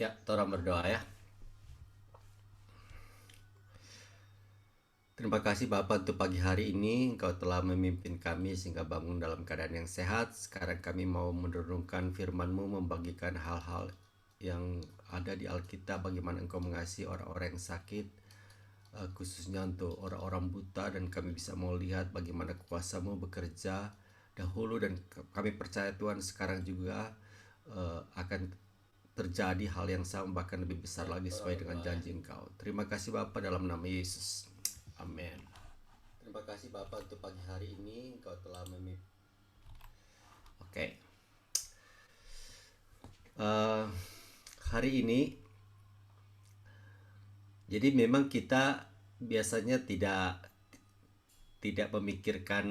Ya, orang berdoa ya. Terima kasih Bapak untuk pagi hari ini. Engkau telah memimpin kami sehingga bangun dalam keadaan yang sehat. Sekarang kami mau merenungkan firman-Mu, membagikan hal-hal yang ada di Alkitab, bagaimana Engkau mengasihi orang-orang yang sakit, khususnya untuk orang-orang buta, dan kami bisa melihat bagaimana kuasa-Mu bekerja dahulu, dan kami percaya Tuhan sekarang juga akan terjadi hal yang sama, bahkan lebih besar lagi sesuai dengan janji Engkau. Terima kasih Bapa dalam nama Yesus. Amin. Terima kasih Bapak untuk pagi hari ini. Engkau telah memimpin. Oke. Eh, Hari ini, jadi memang kita biasanya tidak memikirkan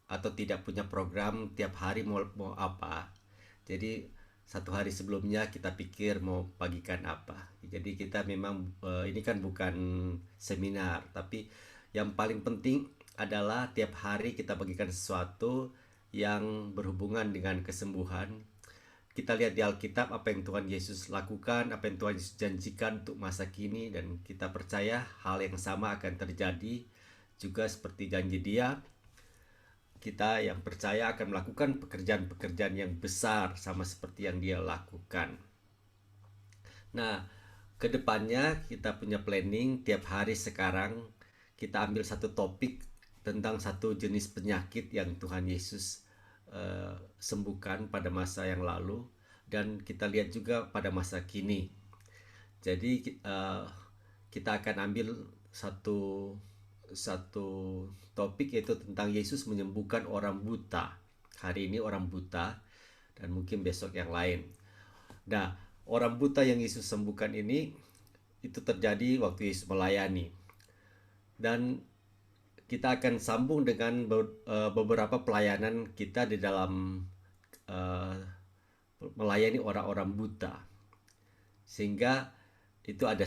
atau tidak punya program tiap hari mau apa. Jadi satu hari sebelumnya kita pikir mau bagikan apa. Jadi kita memang ini kan bukan seminar, tapi yang paling penting adalah tiap hari kita bagikan sesuatu yang berhubungan dengan kesembuhan. Kita lihat di Alkitab apa yang Tuhan Yesus lakukan, apa yang Tuhan Yesus janjikan untuk masa kini, dan kita percaya hal yang sama akan terjadi juga seperti janji Dia. Kita yang percaya akan melakukan pekerjaan-pekerjaan yang besar sama seperti yang Dia lakukan. Nah, kedepannya kita punya planning tiap hari. Sekarang kita ambil satu topik tentang satu jenis penyakit yang Tuhan Yesus sembuhkan pada masa yang lalu, dan kita lihat juga pada masa kini. Jadi kita akan ambil satu satu topik, yaitu tentang Yesus menyembuhkan orang buta. Hari ini orang buta, dan mungkin besok yang lain. Nah, orang buta yang Yesus sembuhkan ini itu terjadi waktu Yesus melayani. Dan kita akan sambung dengan beberapa pelayanan kita di dalam eh, melayani orang-orang buta, sehingga itu ada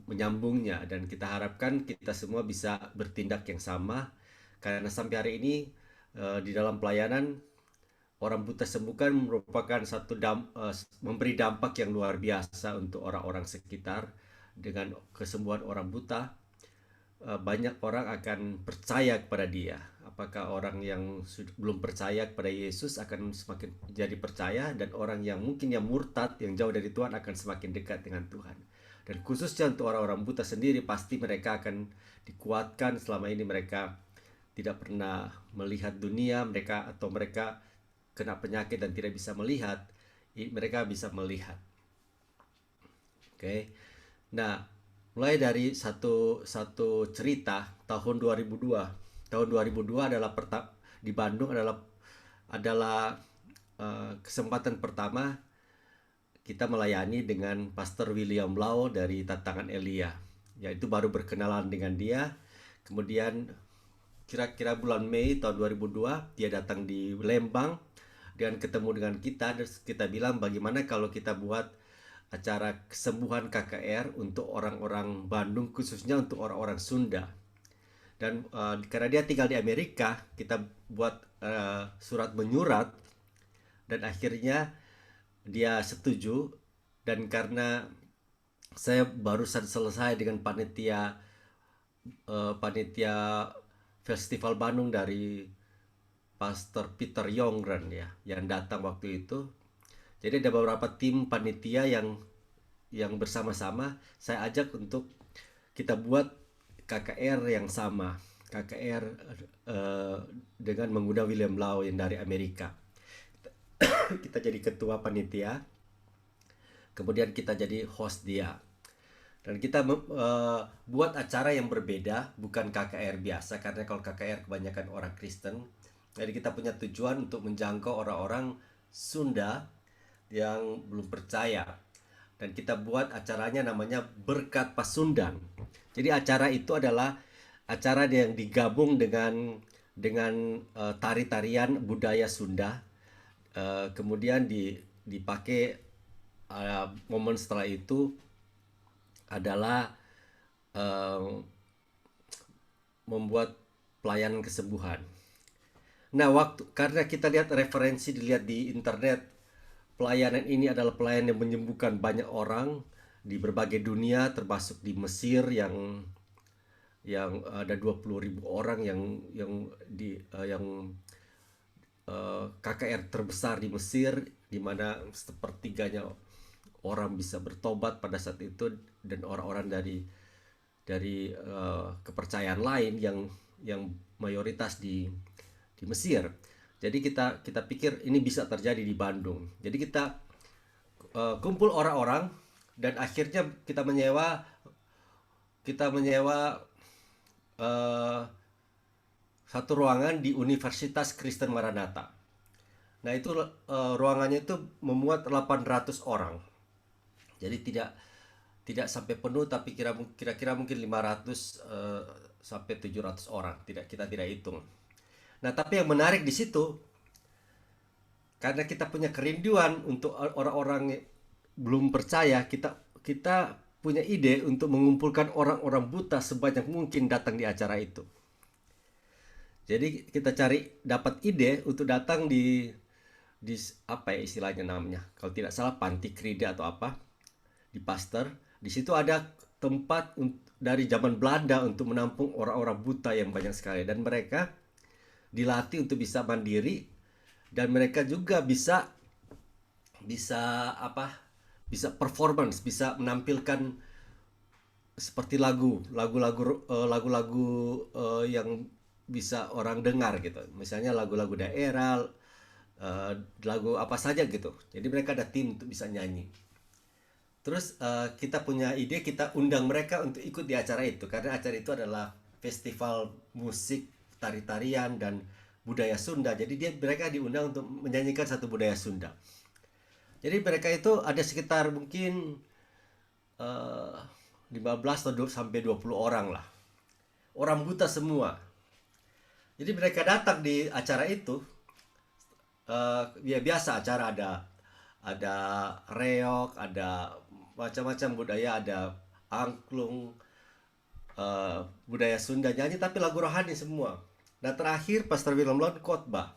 menyambungnya, dan kita harapkan kita semua bisa bertindak yang sama, karena sampai hari ini di dalam pelayanan orang buta sembuhkan merupakan memberi dampak yang luar biasa untuk orang-orang sekitar. Dengan kesembuhan orang buta, banyak orang akan percaya kepada Dia. Apakah orang yang belum percaya kepada Yesus akan semakin jadi percaya, dan orang yang mungkin yang murtad, yang jauh dari Tuhan, akan semakin dekat dengan Tuhan. Dan khususnya untuk orang-orang buta sendiri, pasti mereka akan dikuatkan. Selama ini mereka tidak pernah melihat dunia, mereka kena penyakit dan tidak bisa melihat, mereka bisa melihat. Oke. Nah, mulai dari satu cerita tahun 2002. Tahun 2002 adalah di Bandung adalah kesempatan pertama kita melayani dengan Pastor William Lau dari Tantangan Elia. Yaitu baru berkenalan dengan dia. Kemudian kira-kira bulan Mei tahun 2002 dia datang di Lembang dan ketemu dengan kita. Dan kita bilang, bagaimana kalau kita buat acara kesembuhan KKR untuk orang-orang Bandung, khususnya untuk orang-orang Sunda. Dan karena dia tinggal di Amerika, kita buat surat menyurat, dan akhirnya dia setuju. Dan karena saya barusan selesai dengan panitia Festival Bandung dari Pastor Peter Yongren ya, yang datang waktu itu. Jadi ada beberapa tim panitia yang bersama-sama saya ajak untuk kita buat KKR yang sama, KKR dengan mengundang William Lau yang dari Amerika. Kita jadi ketua panitia, kemudian kita jadi host dia. Dan kita buat acara yang berbeda, bukan KKR biasa, karena kalau KKR kebanyakan orang Kristen. Jadi kita punya tujuan untuk menjangkau orang-orang Sunda yang belum percaya. Dan kita buat acaranya namanya Berkat Pasundan. Jadi acara itu adalah acara yang digabung dengan tari-tarian budaya Sunda. Kemudian dipakai momen setelah itu adalah membuat pelayanan kesembuhan. Nah, karena kita lihat referensi, dilihat di internet, pelayanan ini adalah pelayanan yang menyembuhkan banyak orang di berbagai dunia, termasuk di Mesir yang ada 20.000 orang yang KKR terbesar di Mesir, di mana sepertiganya orang bisa bertobat pada saat itu, dan orang-orang dari kepercayaan lain yang mayoritas di Mesir. Jadi kita pikir ini bisa terjadi di Bandung. Jadi kita kumpul orang-orang, dan akhirnya kita menyewa eh, satu ruangan di Universitas Kristen Maranatha. Nah, itu ruangannya itu memuat 800 orang. Jadi tidak tidak sampai penuh, tapi kira-kira mungkin 500 sampai 700 orang. Kita tidak hitung. Nah, tapi yang menarik di situ, karena kita punya kerinduan untuk orang-orang belum percaya, kita kita punya ide untuk mengumpulkan orang-orang buta sebanyak mungkin datang di acara itu. Jadi kita dapat ide untuk datang di apa ya istilahnya namanya, kalau tidak salah panti krida atau apa, di Pasteur. Di situ ada tempat dari zaman Belanda untuk menampung orang-orang buta yang banyak sekali, dan mereka dilatih untuk bisa mandiri, dan mereka juga bisa bisa apa bisa performance, bisa menampilkan seperti lagu-lagu yang bisa orang dengar gitu, misalnya lagu-lagu daerah, eh, lagu apa saja gitu. Jadi mereka ada tim untuk bisa nyanyi. Terus kita punya ide, kita undang mereka untuk ikut di acara itu, karena acara itu adalah festival musik, tari-tarian, dan budaya Sunda. Jadi mereka diundang untuk menyanyikan satu budaya Sunda. Jadi mereka itu ada sekitar mungkin eh, 15 atau sampai 20 orang lah. Orang buta semua. Jadi mereka datang di acara itu, ya biasa acara, ada reok, ada macam-macam budaya, ada angklung, budaya Sunda nyanyi, tapi lagu rohani semua. Nah, terakhir Pastor William Lon khotbah.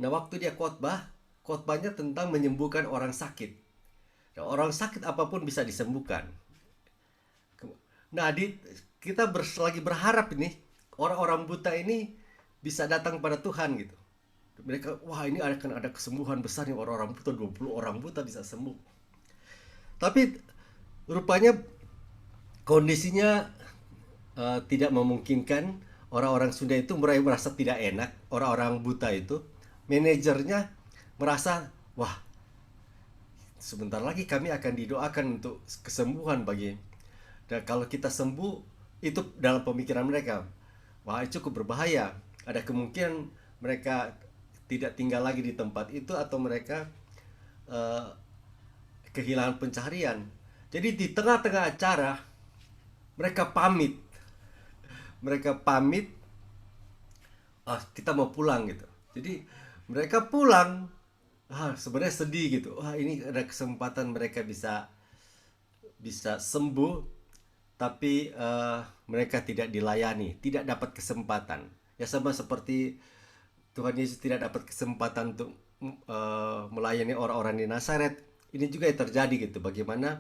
Nah, waktu dia khotbahnya tentang menyembuhkan orang sakit. Nah, orang sakit apapun bisa disembuhkan. Nah, kita lagi berharap ini orang-orang buta ini bisa datang pada Tuhan gitu. Mereka, wah, ini akan ada kesembuhan besar nih, orang-orang buta, 20 orang buta bisa sembuh. Tapi rupanya kondisinya tidak memungkinkan. Orang-orang Sunda itu mulai merasa tidak enak. Orang-orang buta itu, manajernya merasa, wah, sebentar lagi kami akan didoakan untuk kesembuhan bagi. Dan kalau kita sembuh, itu dalam pemikiran mereka, wah, itu cukup berbahaya. Ada kemungkinan mereka tidak tinggal lagi di tempat itu, atau mereka eh, kehilangan pencaharian. Jadi di tengah-tengah acara mereka pamit. Mereka pamit, kita mau pulang gitu. Jadi mereka pulang, sebenarnya sedih gitu. Wah, ini ada kesempatan mereka bisa bisa sembuh, tapi mereka tidak dilayani, tidak dapat kesempatan. Ya, sama seperti Tuhan Yesus tidak dapat kesempatan untuk melayani orang-orang di Nazaret. Ini juga yang terjadi gitu. Bagaimana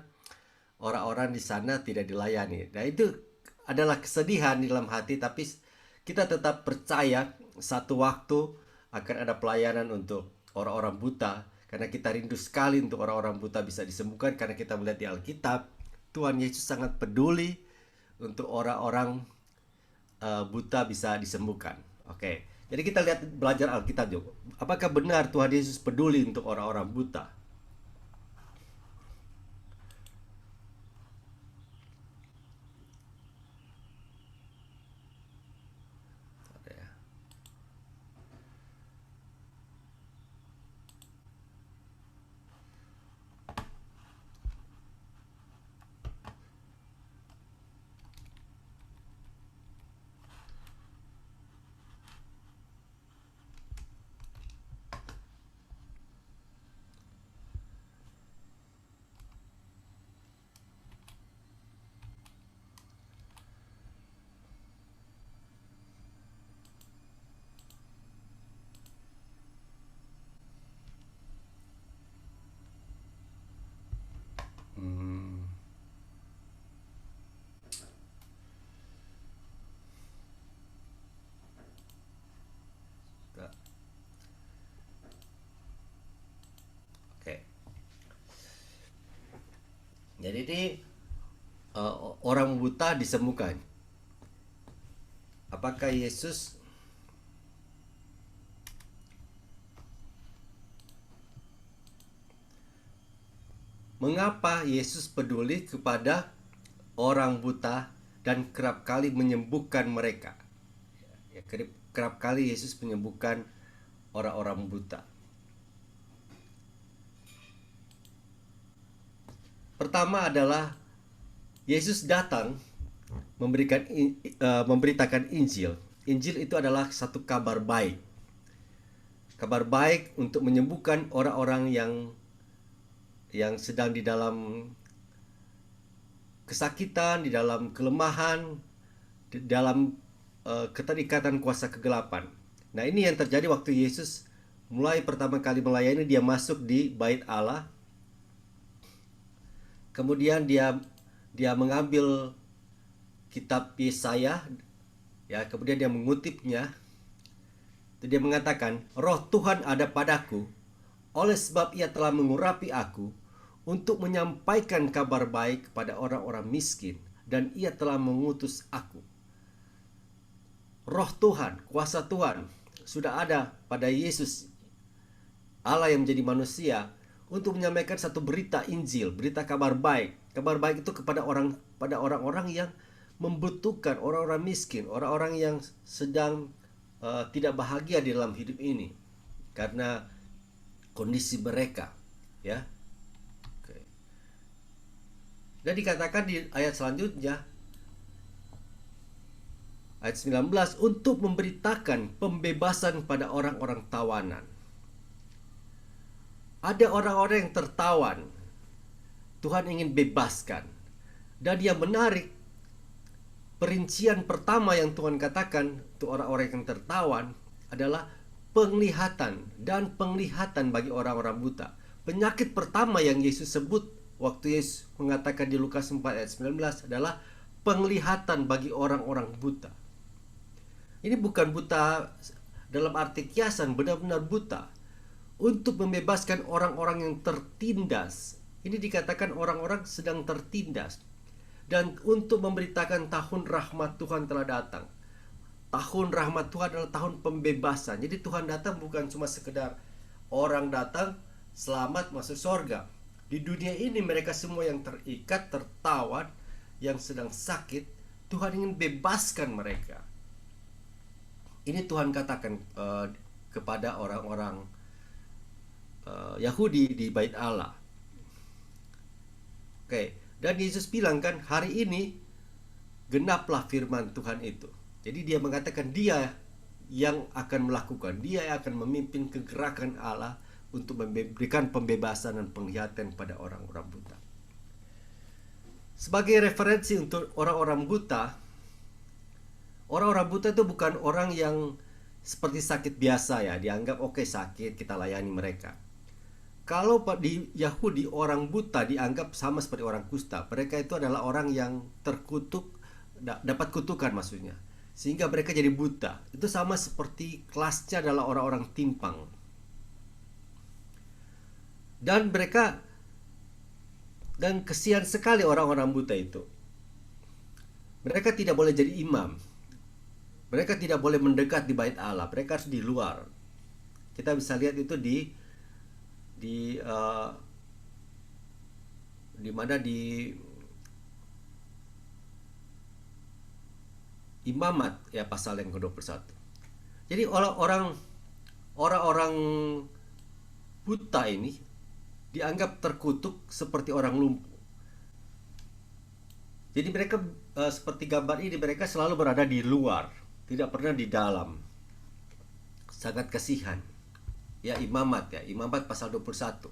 orang-orang di sana tidak dilayani. Nah, itu adalah kesedihan di dalam hati, tapi kita tetap percaya satu waktu akan ada pelayanan untuk orang-orang buta, karena kita rindu sekali untuk orang-orang buta bisa disembuhkan, karena kita melihat di Alkitab Tuhan Yesus sangat peduli untuk orang-orang buta bisa disembuhkan. Oke. Jadi kita lihat, belajar Alkitab juga. Apakah benar Tuhan Yesus peduli untuk orang-orang buta? Jadi ini orang buta disembuhkan. Apakah Yesus Mengapa Yesus peduli kepada orang buta dan kerap kali menyembuhkan mereka? Ya, kerap kali Yesus menyembuhkan orang-orang buta. Pertama adalah Yesus datang memberitakan Injil. Injil itu adalah satu kabar baik. Kabar baik untuk menyembuhkan orang-orang yang sedang di dalam kesakitan, di dalam kelemahan, di dalam keterikatan kuasa kegelapan. Nah, ini yang terjadi waktu Yesus mulai pertama kali melayani. Dia masuk di bait Allah. Kemudian dia mengambil kitab Yesaya, ya, kemudian dia mengutipnya. Dia mengatakan, "Roh Tuhan ada padaku, oleh sebab Ia telah mengurapi aku untuk menyampaikan kabar baik kepada orang-orang miskin, dan Ia telah mengutus aku." Roh Tuhan, kuasa Tuhan sudah ada pada Yesus, Allah yang menjadi manusia, untuk menyampaikan satu berita Injil, berita kabar baik. Kabar baik itu pada orang-orang yang membutuhkan, orang-orang miskin, orang-orang yang sedang tidak bahagia di dalam hidup ini karena kondisi mereka, ya. Oke. Dan dikatakan di ayat selanjutnya, ayat 19, untuk memberitakan pembebasan pada orang-orang tawanan. Ada orang-orang yang tertawan, Tuhan ingin bebaskan. Dan yang menarik, perincian pertama yang Tuhan katakan untuk orang-orang yang tertawan adalah penglihatan, dan penglihatan bagi orang-orang buta. Penyakit pertama yang Yesus sebut waktu Yesus mengatakan di Lukas 4 ayat 19 adalah penglihatan bagi orang-orang buta. Ini bukan buta dalam arti kiasan, benar-benar buta. Untuk membebaskan orang-orang yang tertindas. Ini dikatakan orang-orang sedang tertindas. Dan untuk memberitakan tahun rahmat Tuhan telah datang. Tahun rahmat Tuhan adalah tahun pembebasan. Jadi Tuhan datang bukan cuma sekedar orang datang selamat masuk surga. Di dunia ini mereka semua yang terikat, tertawan, yang sedang sakit, Tuhan ingin bebaskan mereka. Ini Tuhan katakan kepada orang-orang Yahudi di bait Allah. Oke. Dan Yesus bilang kan, hari ini genaplah firman Tuhan itu. Jadi dia mengatakan dia yang akan melakukan, dia yang akan memimpin kegerakan Allah untuk memberikan pembebasan dan penglihatan pada orang-orang buta. Sebagai referensi untuk orang-orang buta itu bukan orang yang seperti sakit biasa, ya, dianggap oke, sakit, kita layani mereka. Kalau di Yahudi orang buta dianggap sama seperti orang kusta. Mereka itu adalah orang yang terkutuk, dapat kutukan maksudnya, sehingga mereka jadi buta. Itu sama seperti kelasnya adalah orang-orang timpang. Dan kesian sekali orang-orang buta itu. Mereka tidak boleh jadi imam. Mereka tidak boleh mendekat di bait Allah. Mereka harus di luar. Kita bisa lihat itu di mana di Imamat, ya, pasal yang ke-21. Jadi orang-orang buta ini dianggap terkutuk seperti orang lumpuh. Jadi mereka seperti gambar ini, mereka selalu berada di luar, tidak pernah di dalam. Sangat kasihan. Ya, Imamat pasal 21.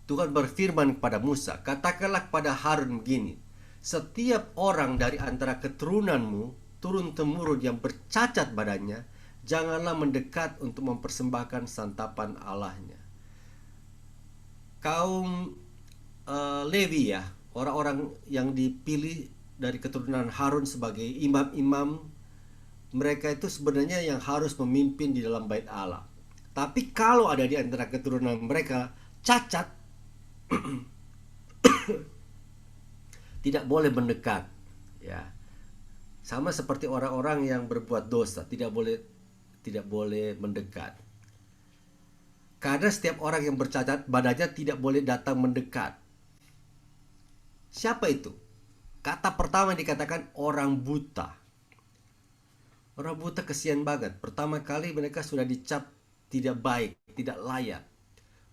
Tuhan berfirman kepada Musa, katakanlah kepada Harun begini, setiap orang dari antara keturunanmu, turun-temurun yang bercacat badannya, janganlah mendekat untuk mempersembahkan santapan Allahnya. Kaum Lewi, ya, orang-orang yang dipilih dari keturunan Harun sebagai imam-imam, mereka itu sebenarnya yang harus memimpin di dalam bait Allah. Tapi kalau ada di antara keturunan mereka cacat, tidak boleh mendekat, ya. Sama seperti orang-orang yang berbuat dosa, tidak boleh mendekat. Karena setiap orang yang bercacat badannya tidak boleh datang mendekat. Siapa itu? Kata pertama dikatakan orang buta. Orang buta kesian banget. Pertama kali mereka sudah dicap tidak baik, tidak layak.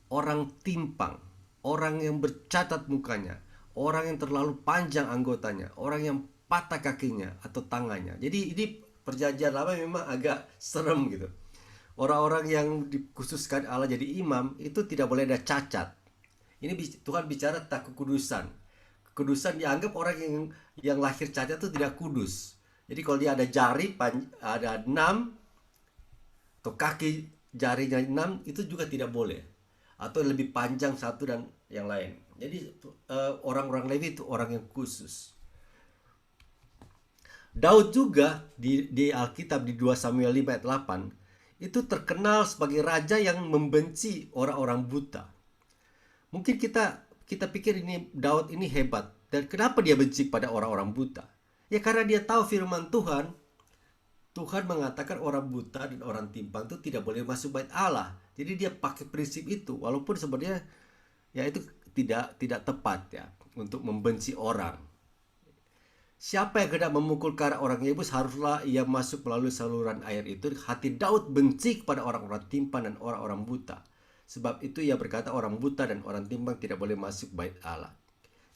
Orang timpang, orang yang bercacat mukanya, orang yang terlalu panjang anggotanya, orang yang patah kakinya atau tangannya. Jadi ini perjanjian lama memang agak serem gitu. Orang-orang yang dikhususkan Allah jadi imam itu tidak boleh ada cacat. Ini Tuhan bicara tentang kekudusan. Kekudusan dianggap orang yang lahir cacat itu tidak kudus. Jadi kalau dia ada jari ada 6 atau kaki jarinya 6 itu juga tidak boleh. Atau lebih panjang satu dan yang lain. Jadi orang-orang Lewi itu orang yang khusus. Daud juga di Alkitab di 2 Samuel 5 ayat 8 itu terkenal sebagai raja yang membenci orang-orang buta. Mungkin kita pikir ini Daud ini hebat, dan kenapa dia benci pada orang-orang buta? Ya karena dia tahu firman Tuhan. Tuhan mengatakan orang buta dan orang timpang itu tidak boleh masuk bait Allah. Jadi dia pakai prinsip itu, walaupun sebenarnya ya itu tidak tepat ya untuk membenci orang. Siapa yang hendak memukul ke arah orang Yebus, haruslah ia masuk melalui saluran air itu. Hati Daud benci kepada orang-orang timpang dan orang-orang buta. Sebab itu ia berkata orang buta dan orang timpang tidak boleh masuk bait Allah.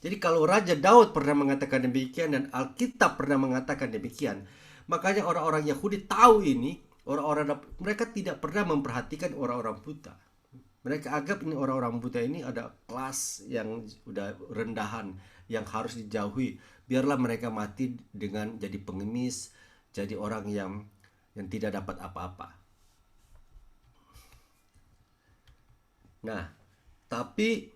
Jadi kalau Raja Daud pernah mengatakan demikian dan Alkitab pernah mengatakan demikian, makanya orang-orang Yahudi tahu ini. Mereka tidak pernah memperhatikan orang-orang buta. Mereka anggap ini orang-orang buta ini ada kelas yang udah rendahan yang harus dijauhi. Biarlah mereka mati dengan jadi pengemis, jadi orang yang tidak dapat apa-apa. Nah, tapi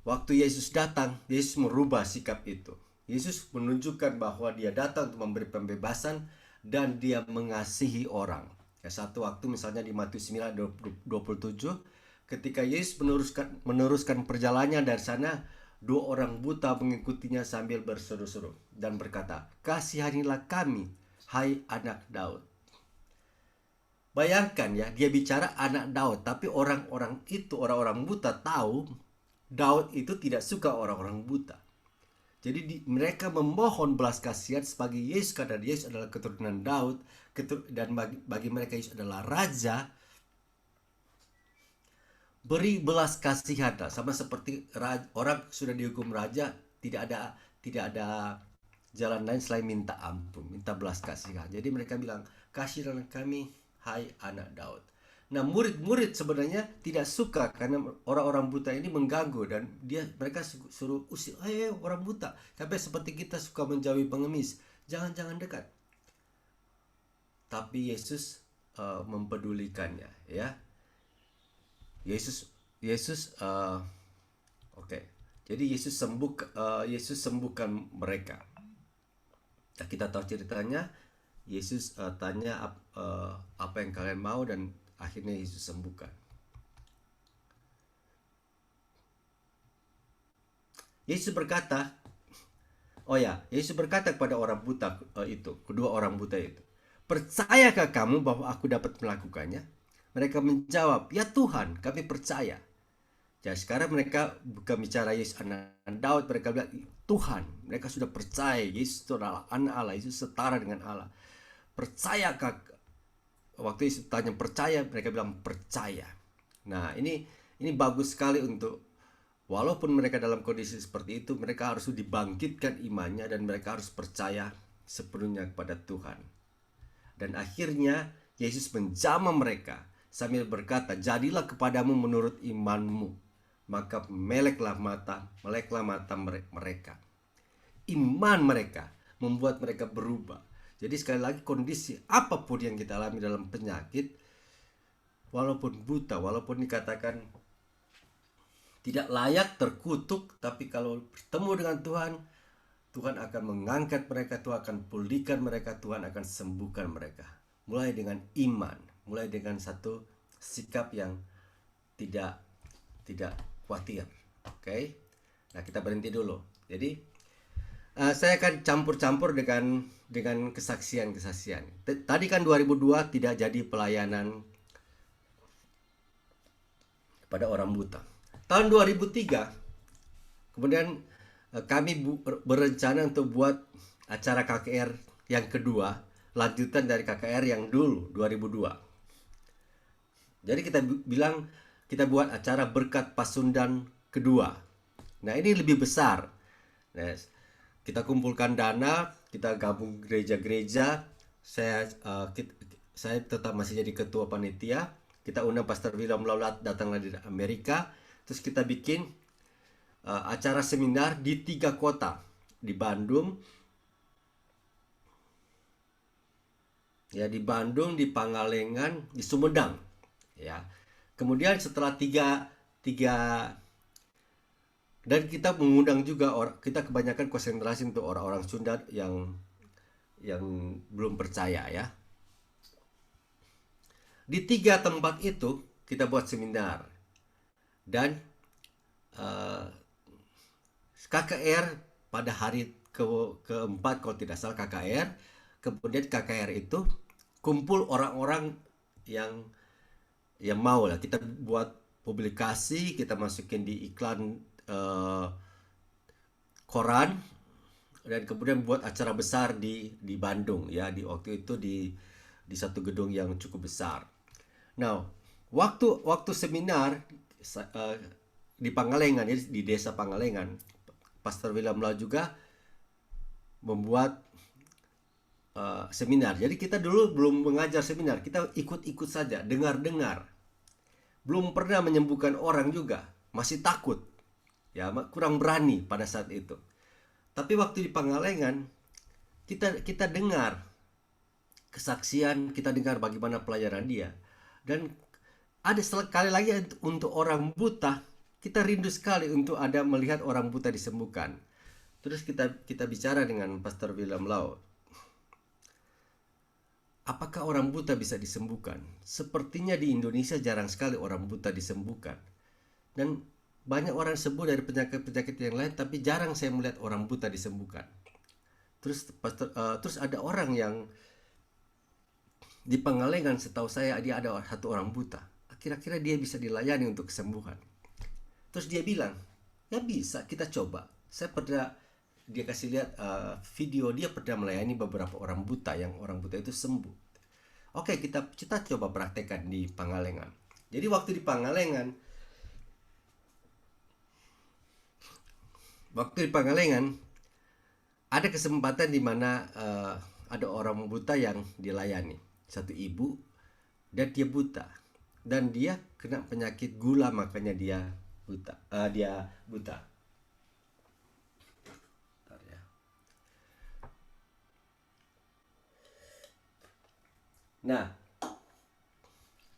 waktu Yesus datang, Yesus merubah sikap itu. Yesus menunjukkan bahwa dia datang untuk memberi pembebasan dan dia mengasihi orang. Ya, satu waktu misalnya di Matius 9:27, ketika Yesus meneruskan perjalanannya dari sana, 2 orang buta mengikutinya sambil berseru-seru dan berkata, "Kasihanilah kami, hai anak Daud." Bayangkan ya, dia bicara anak Daud, tapi orang-orang buta tahu Daud itu tidak suka orang-orang buta. Jadi mereka memohon belas kasihan sebagai Yesus, karena Yesus adalah keturunan Daud, dan bagi mereka Yesus adalah raja. Beri belas kasihan, sama seperti orang sudah dihukum raja, tidak ada jalan lain selain minta ampun, minta belas kasihan. Jadi mereka bilang, "Kasihilah kami, hai anak Daud." Nah, murid-murid sebenarnya tidak suka karena orang-orang buta ini mengganggu, dan mereka suruh usir, orang buta. Sampai seperti kita suka menjauhi pengemis, jangan dekat. Tapi Yesus mempedulikannya, ya. Yesus oke. Jadi Yesus sembuhkan mereka. Nah, kita tahu ceritanya. Yesus tanya apa yang kalian mau, dan akhirnya Yesus sembuhkan. Yesus berkata kepada orang buta kedua orang buta itu, "Percayakah kamu bahwa aku dapat melakukannya?" Mereka menjawab, "Ya Tuhan, kami percaya." Jadi sekarang mereka bukan bicara Yesus anak Daud, mereka bilang Tuhan. Mereka sudah percaya Yesus itu adalah anak Allah, Yesus setara dengan Allah. Percayakah? Waktu Yesus tanya percaya, mereka bilang percaya. Nah, ini bagus sekali untuk, walaupun mereka dalam kondisi seperti itu, mereka harus dibangkitkan imannya dan mereka harus percaya sepenuhnya kepada Tuhan. Dan akhirnya Yesus menjamah mereka sambil berkata, "Jadilah kepadamu menurut imanmu." Maka meleklah mata mereka. Iman mereka membuat mereka berubah. Jadi sekali lagi, kondisi apapun yang kita alami dalam penyakit, walaupun buta, walaupun dikatakan tidak layak, terkutuk, tapi kalau bertemu dengan Tuhan, Tuhan akan mengangkat mereka, Tuhan akan pulihkan mereka, Tuhan akan sembuhkan mereka. Mulai dengan iman, mulai dengan satu sikap yang tidak khawatir. Oke. Nah, kita berhenti dulu. Jadi saya akan campur-campur dengan kesaksian-kesaksian. Tadi kan 2002 tidak jadi pelayanan pada orang buta. Tahun 2003 kemudian kami berencana untuk buat acara KKR yang kedua, lanjutan dari KKR yang dulu 2002. Jadi kita bilang kita buat acara Berkat Pasundan kedua. Nah, ini lebih besar. Nah, kita kumpulkan dana, kita gabung gereja-gereja. Saya tetap masih jadi ketua panitia. Kita undang Pastor William Laulat datang dari Amerika. Terus kita bikin acara seminar di 3 kota, di Bandung, ya, di Bandung, di Pangalengan, di Sumedang, ya. Kemudian setelah tiga dan kita mengundang juga kita kebanyakan konsentrasi untuk orang-orang Sunda yang belum percaya, ya. Di 3 tempat itu kita buat seminar dan KKR pada hari keempat kalau tidak salah KKR. Kemudian KKR itu kumpul orang-orang yang mau lah. Kita buat publikasi, kita masukin di iklan koran, dan kemudian buat acara besar di Bandung, ya, di waktu itu di satu gedung yang cukup besar. Nah, waktu seminar di Pangalengan, ya, di desa Pangalengan, Pastor William Lau juga membuat seminar. Jadi kita dulu belum mengajar seminar, kita ikut-ikut saja, dengar-dengar. Belum pernah menyembuhkan orang juga, masih takut, ya, kurang berani pada saat itu. Tapi waktu di Pangalengan kita dengar kesaksian, kita dengar bagaimana pelayanan dia. Dan ada sekali lagi untuk orang buta, kita rindu sekali untuk ada melihat orang buta disembuhkan. Terus kita bicara dengan Pastor William Lau. Apakah orang buta bisa disembuhkan? Sepertinya di Indonesia jarang sekali orang buta disembuhkan. Dan banyak orang sembuh dari penyakit-penyakit yang lain, tapi jarang saya melihat orang buta disembuhkan. Terus ada orang yang di Pangalengan, setahu saya dia ada satu orang buta. Kira-kira dia bisa dilayani untuk kesembuhan. Terus dia bilang, ya bisa, kita coba. Dia kasih lihat video, dia pernah melayani beberapa orang buta, yang orang buta itu sembuh. Oke, kita coba praktekkan di Pangalengan. Jadi waktu di Pangalengan ada kesempatan di mana ada orang buta yang dilayani, satu ibu, dan dia buta, dan dia kena penyakit gula, makanya dia buta. Bentar ya. Nah,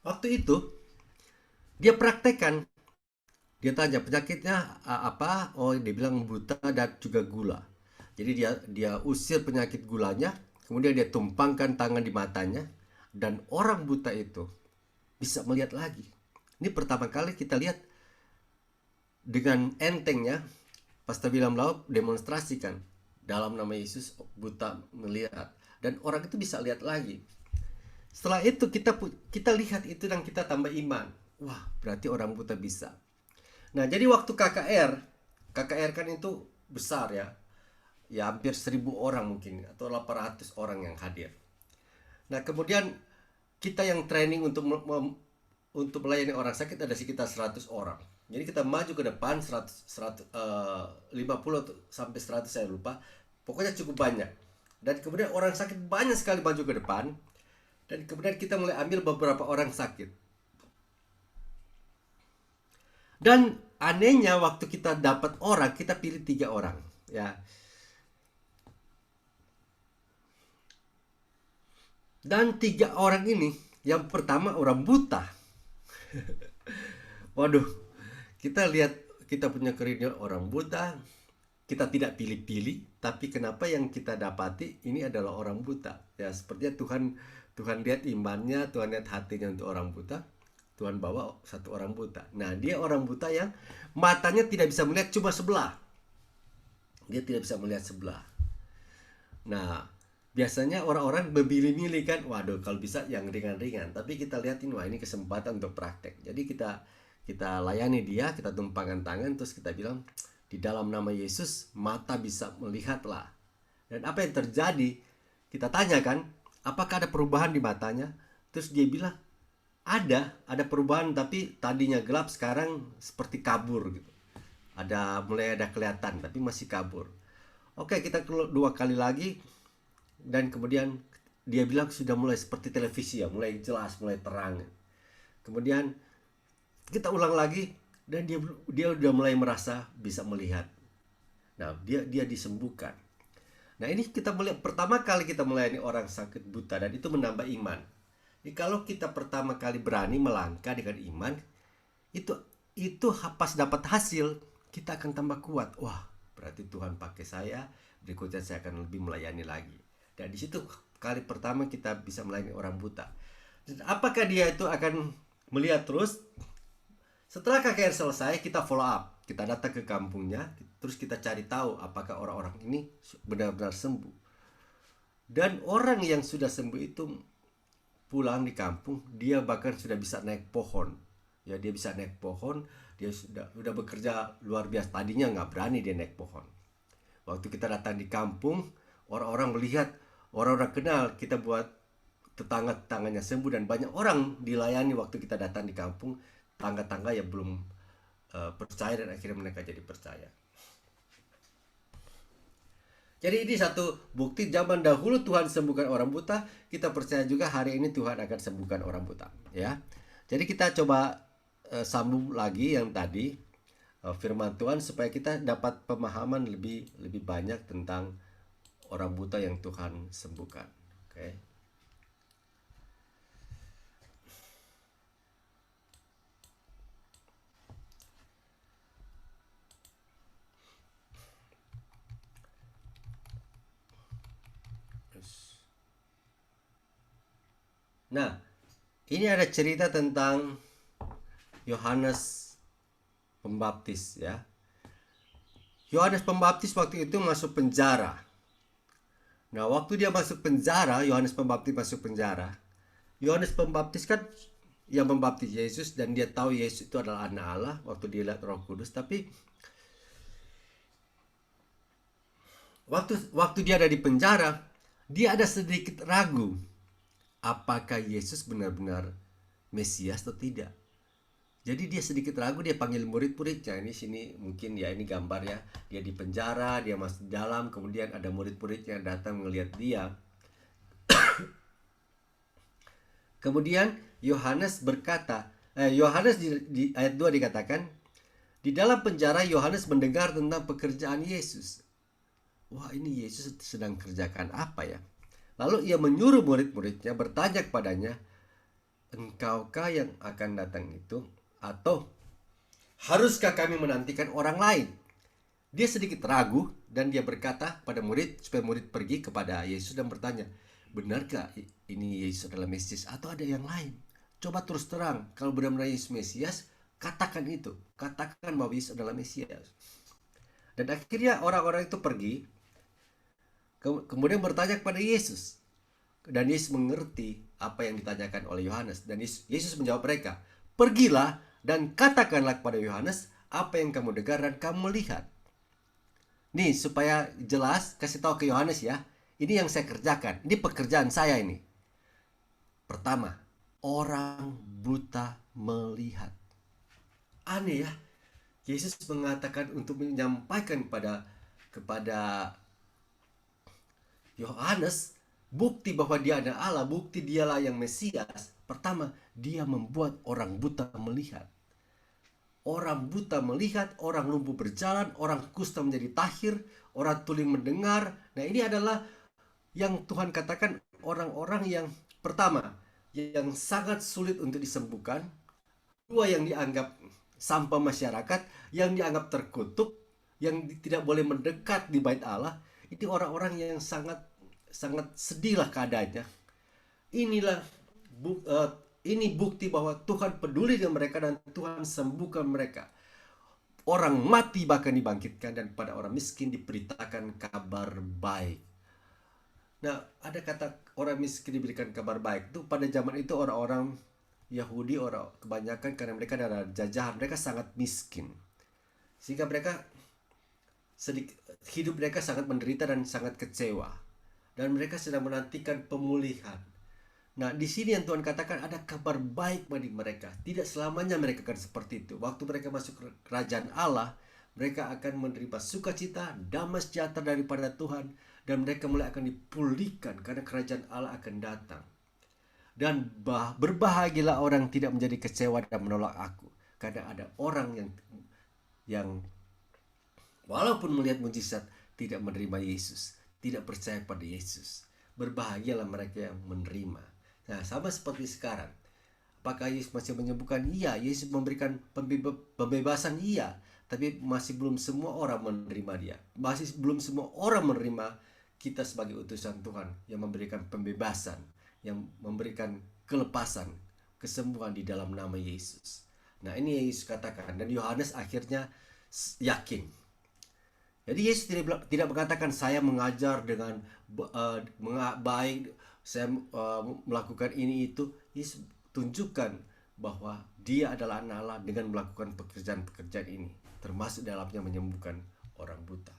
waktu itu dia praktekkan. Dia tanya penyakitnya apa? Oh, dia bilang buta dan juga gula. Jadi dia usir penyakit gulanya, kemudian dia tumpangkan tangan di matanya, dan orang buta itu bisa melihat lagi. Ini pertama kali kita lihat dengan entengnya Pastor William Lau demonstrasikan dalam nama Yesus buta melihat, dan orang itu bisa lihat lagi. Setelah itu kita lihat itu dan kita tambah iman. Wah, berarti orang buta bisa. Nah, jadi waktu KKR kan itu besar, ya. Ya, hampir 1.000 orang mungkin, atau 800 orang yang hadir. Nah, kemudian kita yang training untuk melayani orang sakit ada sekitar 100 orang. Jadi kita maju ke depan 50 sampai 100, saya lupa. Pokoknya cukup banyak. Dan kemudian orang sakit banyak sekali maju ke depan. Dan kemudian kita mulai ambil beberapa orang sakit. Dan anehnya waktu kita dapat orang, kita pilih 3 orang, ya. Dan 3 orang ini, yang pertama orang buta. Waduh, kita lihat, kita punya kerinduan orang buta, kita tidak pilih-pilih, tapi kenapa yang kita dapati ini adalah orang buta? Ya, sepertinya Tuhan lihat imannya, Tuhan lihat hatinya untuk orang buta. Tuhan bawa satu orang buta. Nah, dia orang buta yang matanya tidak bisa melihat, cuma sebelah. Dia tidak bisa melihat sebelah. Nah, biasanya orang-orang memilih-milih kan, waduh kalau bisa yang ringan-ringan. Tapi kita lihat ini, wah ini kesempatan untuk praktek. Jadi kita layani dia, kita tumpangkan tangan, terus kita bilang, di dalam nama Yesus mata bisa melihatlah. Dan apa yang terjadi? Kita tanyakan, apakah ada perubahan di matanya? Terus dia bilang, ada perubahan, tapi tadinya gelap sekarang seperti kabur gitu. Mulai ada kelihatan tapi masih kabur. Oke, kita dua kali lagi dan kemudian dia bilang sudah mulai seperti televisi ya, mulai jelas, mulai terang. Kemudian kita ulang lagi dan dia udah mulai merasa bisa melihat. Nah, dia disembuhkan. Nah, ini kita melihat pertama kali kita melayani orang sakit buta, dan itu menambah iman. Jadi kalau kita pertama kali berani melangkah dengan iman, itu pas dapat hasil, kita akan tambah kuat. Wah, berarti Tuhan pakai saya, berikutnya saya akan lebih melayani lagi. Dan di situ kali pertama kita bisa melayani orang buta. Dan apakah dia itu akan melihat terus? Setelah KKR selesai, kita follow up. Kita datang ke kampungnya, terus kita cari tahu apakah orang-orang ini benar-benar sembuh. Dan orang yang sudah sembuh itu pulang di kampung, dia bahkan sudah bisa naik pohon. Ya, dia bisa naik pohon. Dia sudah bekerja luar biasa. Tadinya nggak berani dia naik pohon. Waktu kita datang di kampung, orang-orang melihat, orang-orang kenal kita buat tetangga-tetangganya sembuh, dan banyak orang dilayani waktu kita datang di kampung. Tangga-tangga yang belum percaya, dan akhirnya mereka jadi percaya. Jadi ini satu bukti, zaman dahulu Tuhan sembuhkan orang buta, kita percaya juga hari ini Tuhan akan sembuhkan orang buta, ya. Jadi kita coba sambung lagi yang tadi firman Tuhan supaya kita dapat pemahaman lebih banyak tentang orang buta yang Tuhan sembuhkan. Oke. Nah, ini ada cerita tentang Yohanes Pembaptis, ya. Yohanes Pembaptis waktu itu masuk penjara. Nah, waktu dia masuk penjara, Yohanes Pembaptis masuk penjara. Yohanes Pembaptis kan yang membaptis Yesus, dan dia tahu Yesus itu adalah anak Allah waktu dia lihat Roh Kudus. Tapi waktu dia ada di penjara, dia ada sedikit ragu apakah Yesus benar-benar Mesias atau tidak. Jadi dia sedikit ragu, dia panggil murid-muridnya. Ini sini mungkin ya, ini gambar ya. Dia di penjara, dia masuk dalam, kemudian ada murid-muridnya datang melihat dia. Kemudian Yohanes berkata, Yohanes di ayat 2 dikatakan, di dalam penjara Yohanes mendengar tentang pekerjaan Yesus. Wah, ini Yesus sedang kerjakan apa ya? Lalu ia menyuruh murid-muridnya bertanya kepadanya, engkaukah yang akan datang itu, atau haruskah kami menantikan orang lain? Dia sedikit ragu, dan dia berkata pada murid supaya murid pergi kepada Yesus dan bertanya, benarkah ini Yesus adalah Mesias atau ada yang lain? Coba terus terang, kalau benar-benar Yesus Mesias, katakan itu. Katakan bahwa Yesus adalah Mesias. Dan akhirnya orang-orang itu pergi, kemudian bertanya kepada Yesus. Dan Yesus mengerti apa yang ditanyakan oleh Yohanes. Dan Yesus menjawab mereka, pergilah dan katakanlah kepada Yohanes apa yang kamu dengar dan kamu lihat. Nih, supaya jelas, kasih tahu ke Yohanes ya. Ini yang saya kerjakan. Ini pekerjaan saya ini. Pertama, orang buta melihat. Aneh ya. Yesus mengatakan untuk menyampaikan kepada Yohanes bukti bahwa dia adalah Allah, bukti dialah yang Mesias. Pertama, dia membuat orang buta melihat. Orang buta melihat, orang lumpuh berjalan, orang kusta menjadi tahir, orang tuli mendengar. Nah, ini adalah yang Tuhan katakan orang-orang yang pertama, yang sangat sulit untuk disembuhkan. Dua, yang dianggap sampah masyarakat, yang dianggap terkutuk, yang tidak boleh mendekat di bait Allah. Itu orang-orang yang sangat sedihlah keadaannya. Inilah ini bukti bahwa Tuhan peduli dengan mereka dan Tuhan sembuhkan mereka. Orang mati bahkan dibangkitkan dan pada orang miskin diberitakan kabar baik. Nah, ada kata orang miskin diberikan kabar baik itu pada zaman itu orang-orang Yahudi, orang kebanyakan karena mereka adalah jajahan, mereka sangat miskin. Sehingga mereka sedikit, hidup mereka sangat menderita dan sangat kecewa. Dan mereka sedang menantikan pemulihan. Nah, di sini yang Tuhan katakan ada kabar baik bagi mereka. Tidak selamanya mereka akan seperti itu. Waktu mereka masuk ke kerajaan Allah, mereka akan menerima sukacita, damai sejahtera daripada Tuhan, dan mereka mulai akan dipulihkan karena kerajaan Allah akan datang. Dan berbahagialah orang tidak menjadi kecewa dan menolak aku, karena ada orang yang walaupun melihat mujizat tidak menerima Yesus, tidak percaya pada Yesus. Berbahagialah mereka yang menerima. Nah, sama seperti sekarang. Apakah Yesus masih menyembuhkan? Iya. Yesus memberikan pembebasan? Iya. Tapi masih belum semua orang menerima dia. Masih belum semua orang menerima kita sebagai utusan Tuhan yang memberikan pembebasan, yang memberikan kelepasan, kesembuhan di dalam nama Yesus. Nah, ini Yesus katakan, dan Yohanes akhirnya yakin. Jadi Yesus tidak mengatakan saya mengajar dengan baik, saya melakukan ini itu. Yesus tunjukkan bahwa dia adalah anak Allah dengan melakukan pekerjaan-pekerjaan ini, termasuk dalamnya menyembuhkan orang buta.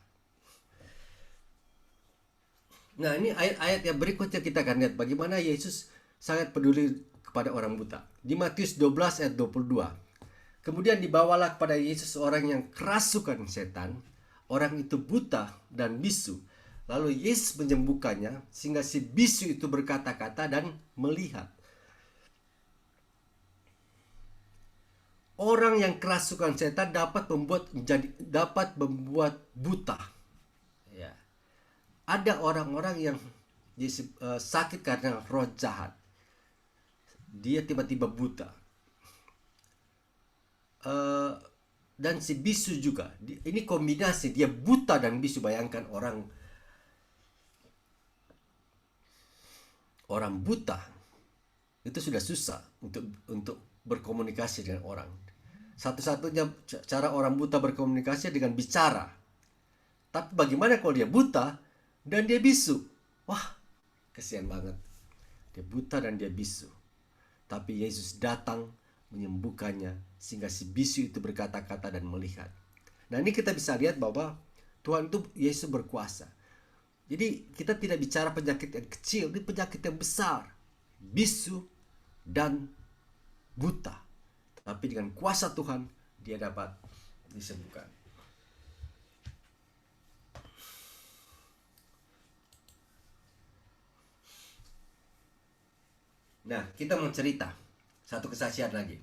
Nah, ini ayat-ayat yang berikutnya kita akan lihat bagaimana Yesus sangat peduli kepada orang buta. Di Matius 12 ayat 22. Kemudian dibawalah kepada Yesus orang yang kerasukan setan. Orang itu buta dan bisu. Lalu Yesus menyembuhkannya sehingga si bisu itu berkata-kata dan melihat. Orang yang kerasukan setan dapat membuat buta. Ya. Ada orang-orang yang sakit karena roh jahat. Dia tiba-tiba buta. Dan si bisu juga. Ini kombinasi, dia buta dan bisu. Bayangkan orang buta itu sudah susah untuk berkomunikasi dengan orang. Satu-satunya cara orang buta berkomunikasi dengan bicara. Tapi bagaimana kalau dia buta dan dia bisu? Wah, kasihan banget. Dia buta dan dia bisu. Tapi Yesus datang menyembuhkannya sehingga si bisu itu berkata-kata dan melihat. Nah, ini kita bisa lihat bahwa Tuhan itu, Yesus berkuasa. Jadi kita tidak bicara penyakit yang kecil, ini penyakit yang besar. Bisu dan buta. Tapi dengan kuasa Tuhan dia dapat disembuhkan. Nah, kita mau cerita satu kesaksian lagi.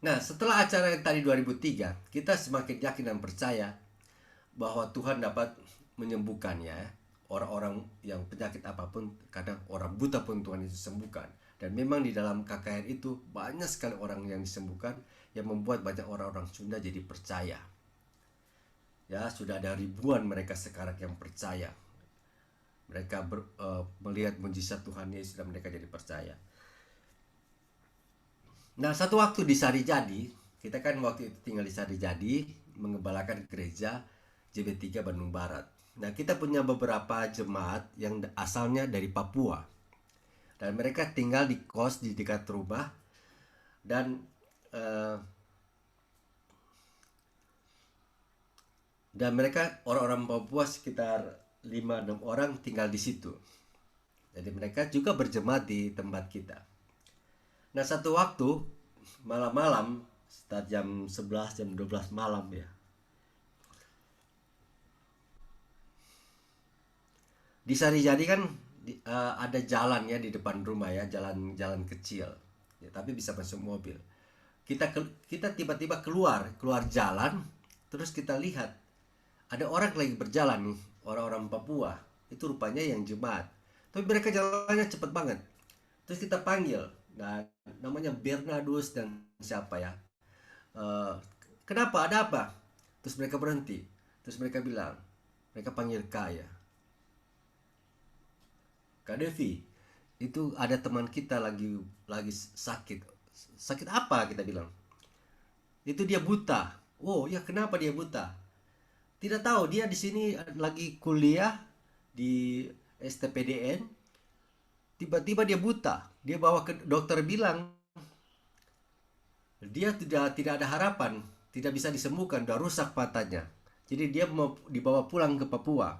Nah, setelah acara yang tadi 2003, kita semakin yakin dan percaya bahwa Tuhan dapat menyembuhkannya. Orang-orang yang penyakit apapun, kadang orang buta pun Tuhan Yesus sembuhkan. Dan memang di dalam KKR itu banyak sekali orang yang disembuhkan, yang membuat banyak orang-orang Sunda jadi percaya. Ya, sudah ada ribuan mereka sekarang yang percaya. Mereka melihat mujizat Tuhan Yesus dan mereka jadi percaya. Nah, satu waktu di Sarijadi, kita kan waktu itu tinggal di Sarijadi, mengembalakan gereja JB3 Bandung Barat. Nah, kita punya beberapa jemaat yang asalnya dari Papua. Dan mereka tinggal di kos di dekat rumah. Dan mereka orang-orang Papua sekitar 5-6 orang tinggal di situ. Jadi mereka juga berjemaat di tempat kita. Nah, satu waktu malam-malam sekitar jam 11 jam 12 malam ya. Di Sarijadi kan ada jalan ya di depan rumah ya, jalan kecil. Ya, tapi bisa masuk mobil. Kita tiba-tiba keluar jalan, terus kita lihat ada orang lagi berjalan nih, orang-orang Papua. Itu rupanya yang jemaat. Tapi mereka jalannya cepet banget. Terus kita panggil. Nah, namanya Bernardus dan siapa ya? Kenapa? Ada apa? Terus mereka berhenti. Terus mereka bilang, mereka panggil Kaya. Kak Devi, itu ada teman kita lagi sakit. Sakit apa kita bilang? Itu dia buta. Oh ya, kenapa dia buta? Tidak tahu, dia di sini lagi kuliah di STPDN, tiba-tiba dia buta. Dia bawa ke dokter, bilang dia tidak ada harapan, tidak bisa disembuhkan, udah rusak matanya. Jadi dia mau dibawa pulang ke Papua.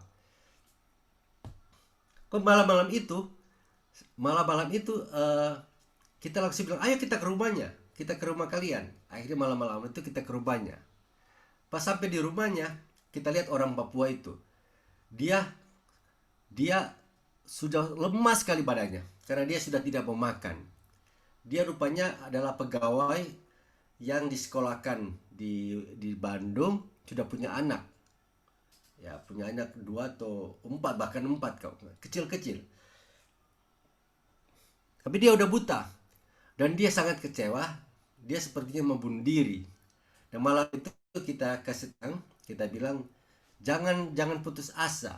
Kok malam-malam itu kita langsung bilang, ayo kita ke rumahnya, kita ke rumah kalian. Akhirnya malam-malam itu kita ke rumahnya. Pas sampai di rumahnya, kita lihat orang Papua itu, dia dia sudah lemas sekali badannya karena dia sudah tidak mau makan. Dia rupanya adalah pegawai yang disekolahkan di Bandung, sudah punya anak. Ya, punya anak dua atau empat, bahkan empat, kau kecil-kecil. Tapi dia udah buta dan dia sangat kecewa. Dia sepertinya mau bunuh diri. Dan malam itu kita kasih tahu, kita bilang jangan jangan putus asa.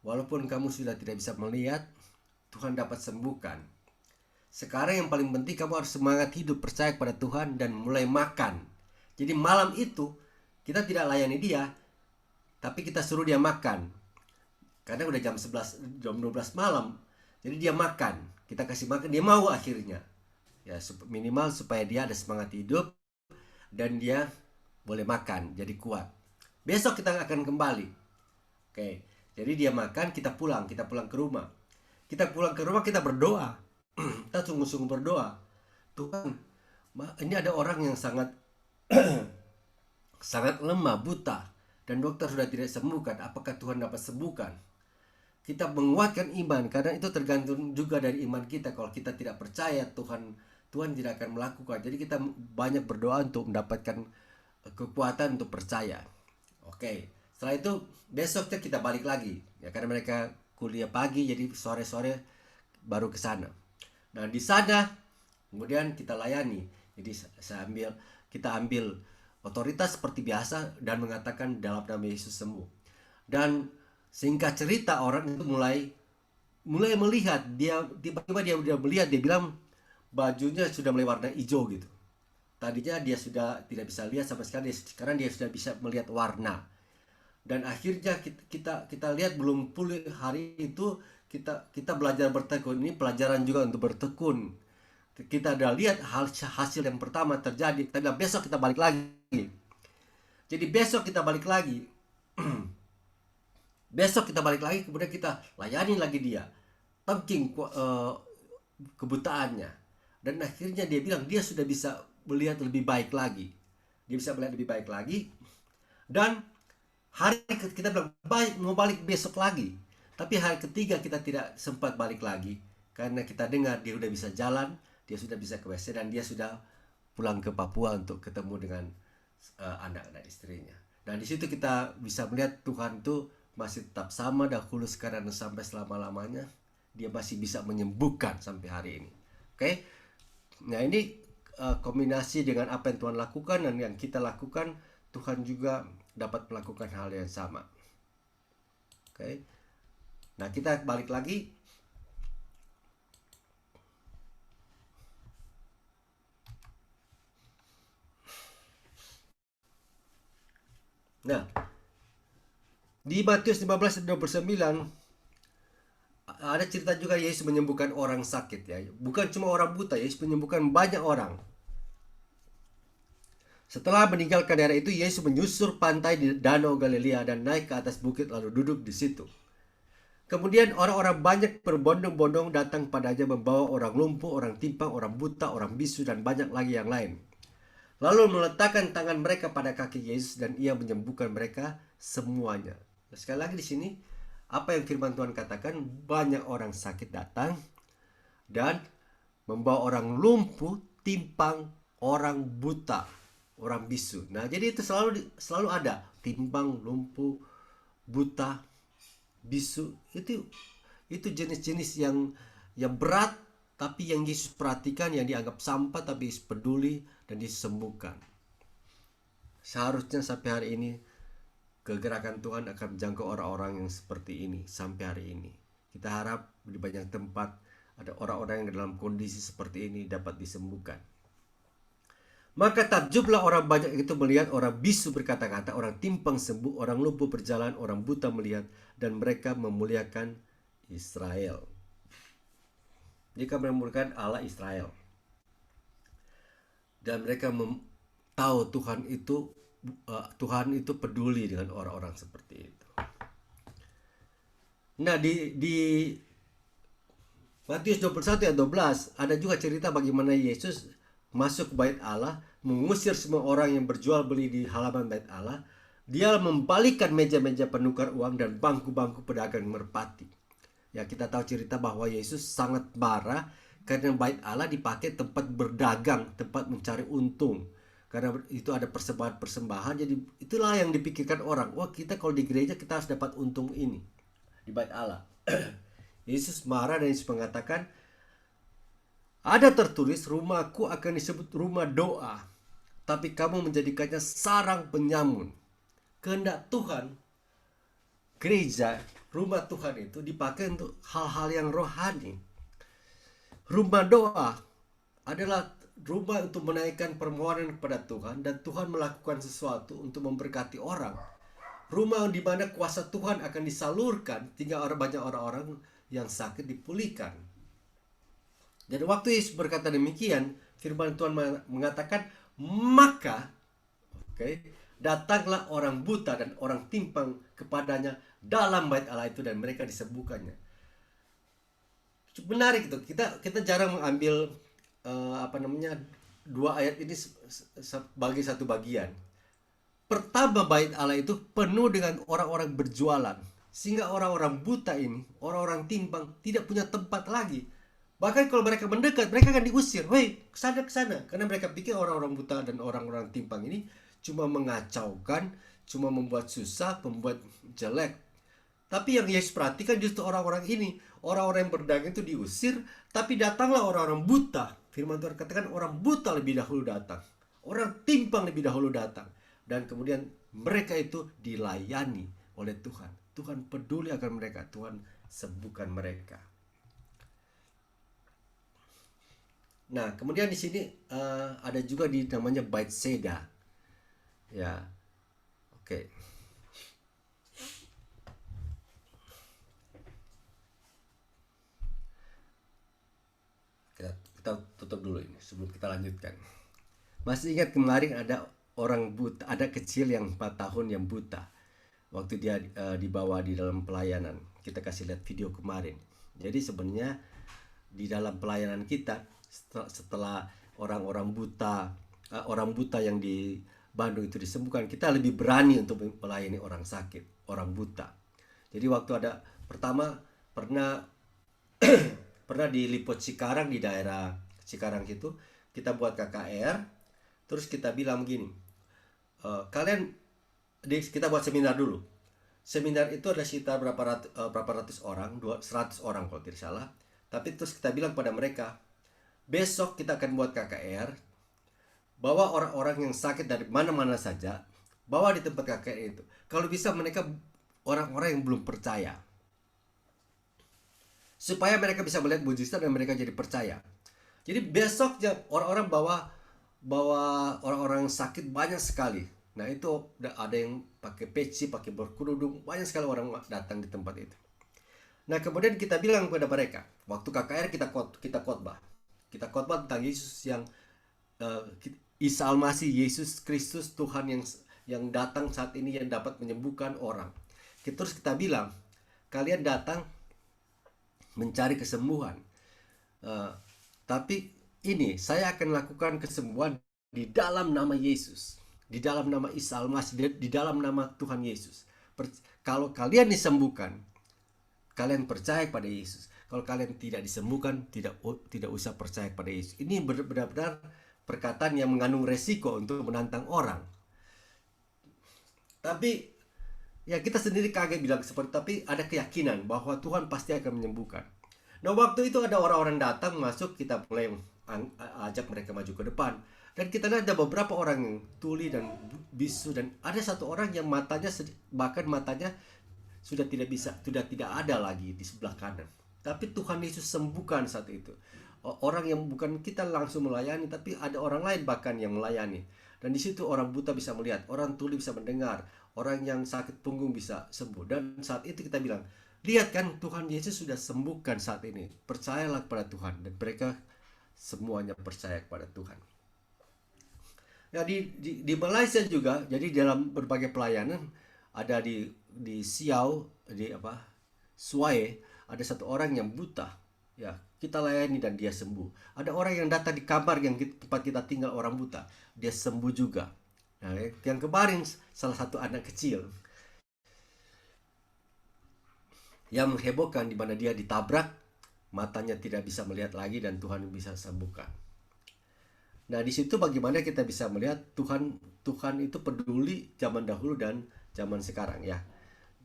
Walaupun kamu sudah tidak bisa melihat, Tuhan dapat sembuhkan. Sekarang yang paling penting kamu harus semangat hidup, percaya kepada Tuhan dan mulai makan. Jadi malam itu kita tidak layani dia, tapi kita suruh dia makan. Karena udah jam 12 malam. Jadi dia makan. Kita kasih makan, dia mau akhirnya. Ya minimal supaya dia ada semangat hidup dan dia boleh makan, jadi kuat. Besok kita akan kembali. Oke. Jadi dia makan, kita pulang ke rumah. Kita pulang ke rumah, kita berdoa. Kita sungguh-sungguh berdoa. Tuhan, ini ada orang yang sangat sangat lemah, buta, dan dokter sudah tidak sembuhkan. Apakah Tuhan dapat sembuhkan? Kita menguatkan iman, karena itu tergantung juga dari iman kita. Kalau kita tidak percaya, Tuhan tidak akan melakukan. Jadi kita banyak berdoa untuk mendapatkan kekuatan untuk percaya. Oke. Setelah itu besoknya kita balik lagi. Ya karena mereka kuliah pagi, jadi sore-sore baru ke sana. Nah, di sana kemudian kita layani. Jadi kita ambil otoritas seperti biasa dan mengatakan dalam nama Yesus sembuh. Dan singkat cerita, orang itu mulai melihat, dia tiba-tiba dia udah melihat, dia bilang bajunya sudah mulai warna hijau gitu. Tadinya dia sudah tidak bisa lihat sama sekali, sekarang dia sudah bisa melihat warna. Dan akhirnya kita lihat belum pulih hari itu, kita belajar bertekun. Ini pelajaran juga untuk bertekun. Kita udah lihat hasil yang pertama terjadi, tapi besok kita balik lagi. Jadi besok kita balik lagi. Besok kita balik lagi, kemudian kita layani lagi dia, tangking kebutaannya. Dan akhirnya dia bilang dia sudah bisa melihat lebih baik lagi. Dia bisa melihat lebih baik lagi. Dan hari kita bilang baik, mau balik besok lagi. Tapi hari ketiga kita tidak sempat balik lagi, karena kita dengar dia sudah bisa jalan, dia sudah bisa ke WC, dan dia sudah pulang ke Papua untuk ketemu dengan anak dan istrinya. Dan di situ kita bisa melihat Tuhan itu masih tetap sama dahulu, sekarang, dan sampai selama-lamanya. Dia masih bisa menyembuhkan sampai hari ini. Oke. Nah, ini kombinasi dengan apa yang Tuhan lakukan dan yang kita lakukan, Tuhan juga dapat melakukan hal yang sama. Oke. Nah, kita balik lagi. Nah, di Matius 15:29 ada cerita juga Yesus menyembuhkan orang sakit ya. Bukan cuma orang buta, Yesus menyembuhkan banyak orang. Setelah meninggalkan daerah itu, Yesus menyusur pantai di Danau Galilea dan naik ke atas bukit lalu duduk di situ. Kemudian orang-orang banyak berbondong-bondong datang padanya, membawa orang lumpuh, orang timpang, orang buta, orang bisu, dan banyak lagi yang lain. Lalu meletakkan tangan mereka pada kaki Yesus dan ia menyembuhkan mereka semuanya. Nah, sekali lagi di sini, apa yang firman Tuhan katakan, banyak orang sakit datang dan membawa orang lumpuh, timpang, orang buta, orang bisu. Nah, jadi itu selalu ada timpang, lumpuh, buta, bisu. Itu jenis-jenis yang berat, tapi yang Yesus perhatikan, yang dianggap sampah tapi Yesus peduli dan disembuhkan. Seharusnya sampai hari ini kegerakan Tuhan akan menjangkau orang-orang yang seperti ini sampai hari ini. Kita harap di banyak tempat ada orang-orang yang dalam kondisi seperti ini dapat disembuhkan. Maka takjublah orang banyak itu melihat orang bisu berkata-kata, orang timpang sembuh, orang lumpuh berjalan, orang buta melihat, dan mereka memuliakan Israel. Mereka memuliakan Allah Israel. Dan mereka tahu Tuhan itu peduli dengan orang-orang seperti itu. Nah, di Matius 21 ayat 12 ada juga cerita bagaimana Yesus masuk ke bait Allah, mengusir semua orang yang berjual beli di halaman bait Allah. Dia membalikkan meja-meja penukar uang dan bangku-bangku pedagang merpati. Ya, kita tahu cerita bahwa Yesus sangat marah karena bait Allah dipakai tempat berdagang, tempat mencari untung. Karena itu ada persembahan-persembahan, jadi itulah yang dipikirkan orang. Wah, kita kalau di gereja kita harus dapat untung ini di bait Allah. Yesus marah dan Yesus mengatakan, ada tertulis, rumahku akan disebut rumah doa, tapi kamu menjadikannya sarang penyamun. Kehendak Tuhan, gereja, rumah Tuhan itu dipakai untuk hal-hal yang rohani. Rumah doa adalah rumah untuk menaikkan permohonan kepada Tuhan, dan Tuhan melakukan sesuatu untuk memberkati orang. Rumah di mana kuasa Tuhan akan disalurkan, tinggal banyak orang-orang yang sakit dipulihkan. Dan waktu Yesus berkata demikian, firman Tuhan mengatakan, maka datanglah orang buta dan orang timpang kepadanya dalam bait Allah itu, dan mereka disembuhkannya. Menarik itu. Kita jarang mengambil dua ayat ini sebagai satu bagian. Pertama, bait Allah itu penuh dengan orang-orang berjualan, sehingga orang-orang buta ini, orang-orang timpang tidak punya tempat lagi. Bahkan kalau mereka mendekat, mereka akan diusir. Woi, kesana. Karena mereka pikir orang-orang buta dan orang-orang timpang ini cuma mengacaukan, cuma membuat susah, membuat jelek. Tapi yang Yesus perhatikan justru orang-orang ini. Orang-orang yang berdagang itu diusir, tapi datanglah orang-orang buta. Firman Tuhan katakan orang buta lebih dahulu datang. Orang timpang lebih dahulu datang. Dan kemudian mereka itu dilayani oleh Tuhan. Tuhan peduli akan mereka. Tuhan sembuhkan mereka. Nah, kemudian di sini ada juga namanya bait seda. Ya. Oke. Kita tutup dulu ini sebelum kita lanjutkan. Masih ingat kemarin ada orang buta, ada kecil yang 4 tahun yang buta. Waktu dia dibawa di dalam pelayanan. Kita kasih lihat video kemarin. Jadi sebenarnya di dalam pelayanan kita, setelah orang buta yang di Bandung itu disembuhkan, kita lebih berani untuk melayani orang sakit, orang buta. Jadi waktu ada pertama pernah di Liput Cikarang, di daerah Cikarang itu, kita buat KKR, terus kita bilang begini, kita buat seminar dulu. Seminar itu ada sekitar berapa ratus orang, 100 orang kalau tidak salah. Tapi terus kita bilang pada mereka, besok kita akan buat KKR, bawa orang-orang yang sakit dari mana-mana saja, bawa di tempat KKR itu. Kalau bisa mereka orang-orang yang belum percaya, supaya mereka bisa melihat mujizat dan mereka jadi percaya. Jadi besoknya orang-orang bawa orang-orang sakit banyak sekali. Nah, itu ada yang pakai peci, pakai berkerudung, banyak sekali orang datang di tempat itu. Nah, kemudian kita bilang kepada mereka, waktu KKR kita khotbah. Kita khotbah tentang Yesus yang Isa Al-Masih, Yesus Kristus Tuhan yang datang saat ini, yang dapat menyembuhkan orang. Terus kita bilang, kalian datang mencari kesembuhan. Tapi ini saya akan lakukan kesembuhan di dalam nama Yesus, di dalam nama Isa Al-Masih, di dalam nama Tuhan Yesus. Kalau kalian disembuhkan, kalian percaya pada Yesus. Kalau kalian tidak disembuhkan, tidak usah percaya pada Yesus. Ini benar-benar perkataan yang mengandung resiko untuk menantang orang. Tapi ya kita sendiri kaget bilang seperti, tapi ada keyakinan bahwa Tuhan pasti akan menyembuhkan. Nah, waktu itu ada orang-orang datang masuk, kita mulai ajak mereka maju ke depan. Dan kita lihat ada beberapa orang yang tuli dan bisu, dan ada satu orang yang matanya sudah tidak ada lagi di sebelah kanan. Tapi Tuhan Yesus sembuhkan saat itu. Orang yang bukan kita langsung melayani, tapi ada orang lain bahkan yang melayani. Dan di situ orang buta bisa melihat, orang tuli bisa mendengar, orang yang sakit punggung bisa sembuh. Dan saat itu kita bilang, lihat kan Tuhan Yesus sudah sembuhkan saat ini. Percayalah kepada Tuhan. Dan mereka semuanya percaya kepada Tuhan. Ya, di Malaysia juga, jadi dalam berbagai pelayanan ada di Siau, di Suai, ada satu orang yang buta. Ya, kita layani dan dia sembuh. Ada orang yang datang di kamar yang tempat kita tinggal orang buta, dia sembuh juga. Nah, yang kemarin salah satu anak kecil yang menghebohkan di mana dia ditabrak, matanya tidak bisa melihat lagi dan Tuhan bisa sembuhkan. Nah, di situ bagaimana kita bisa melihat Tuhan itu peduli zaman dahulu dan zaman sekarang ya.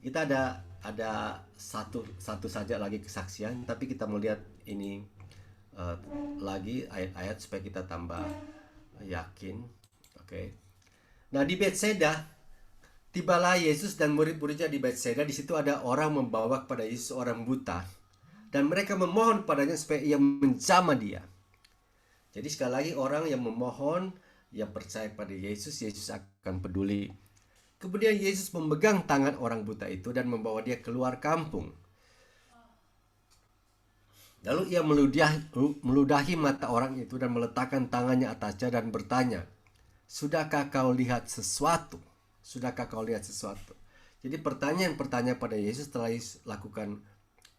Kita ada satu saja lagi kesaksian, tapi kita melihat ini lagi ayat-ayat supaya kita tambah yakin. Oke. Nah, di Bethsaida tibalah Yesus dan murid-muridnya di Bethsaida. Di situ ada orang membawa kepada Yesus orang buta dan mereka memohon padanya supaya ia menjamah dia. Jadi sekali lagi orang yang memohon, yang percaya pada Yesus, Yesus akan peduli. Kemudian Yesus memegang tangan orang buta itu dan membawa dia keluar kampung. Lalu ia meludahi mata orang itu dan meletakkan tangannya atasnya dan bertanya, "Sudahkah kau lihat sesuatu? Sudahkah kau lihat sesuatu?" Jadi pertanyaan pada Yesus setelah lakukan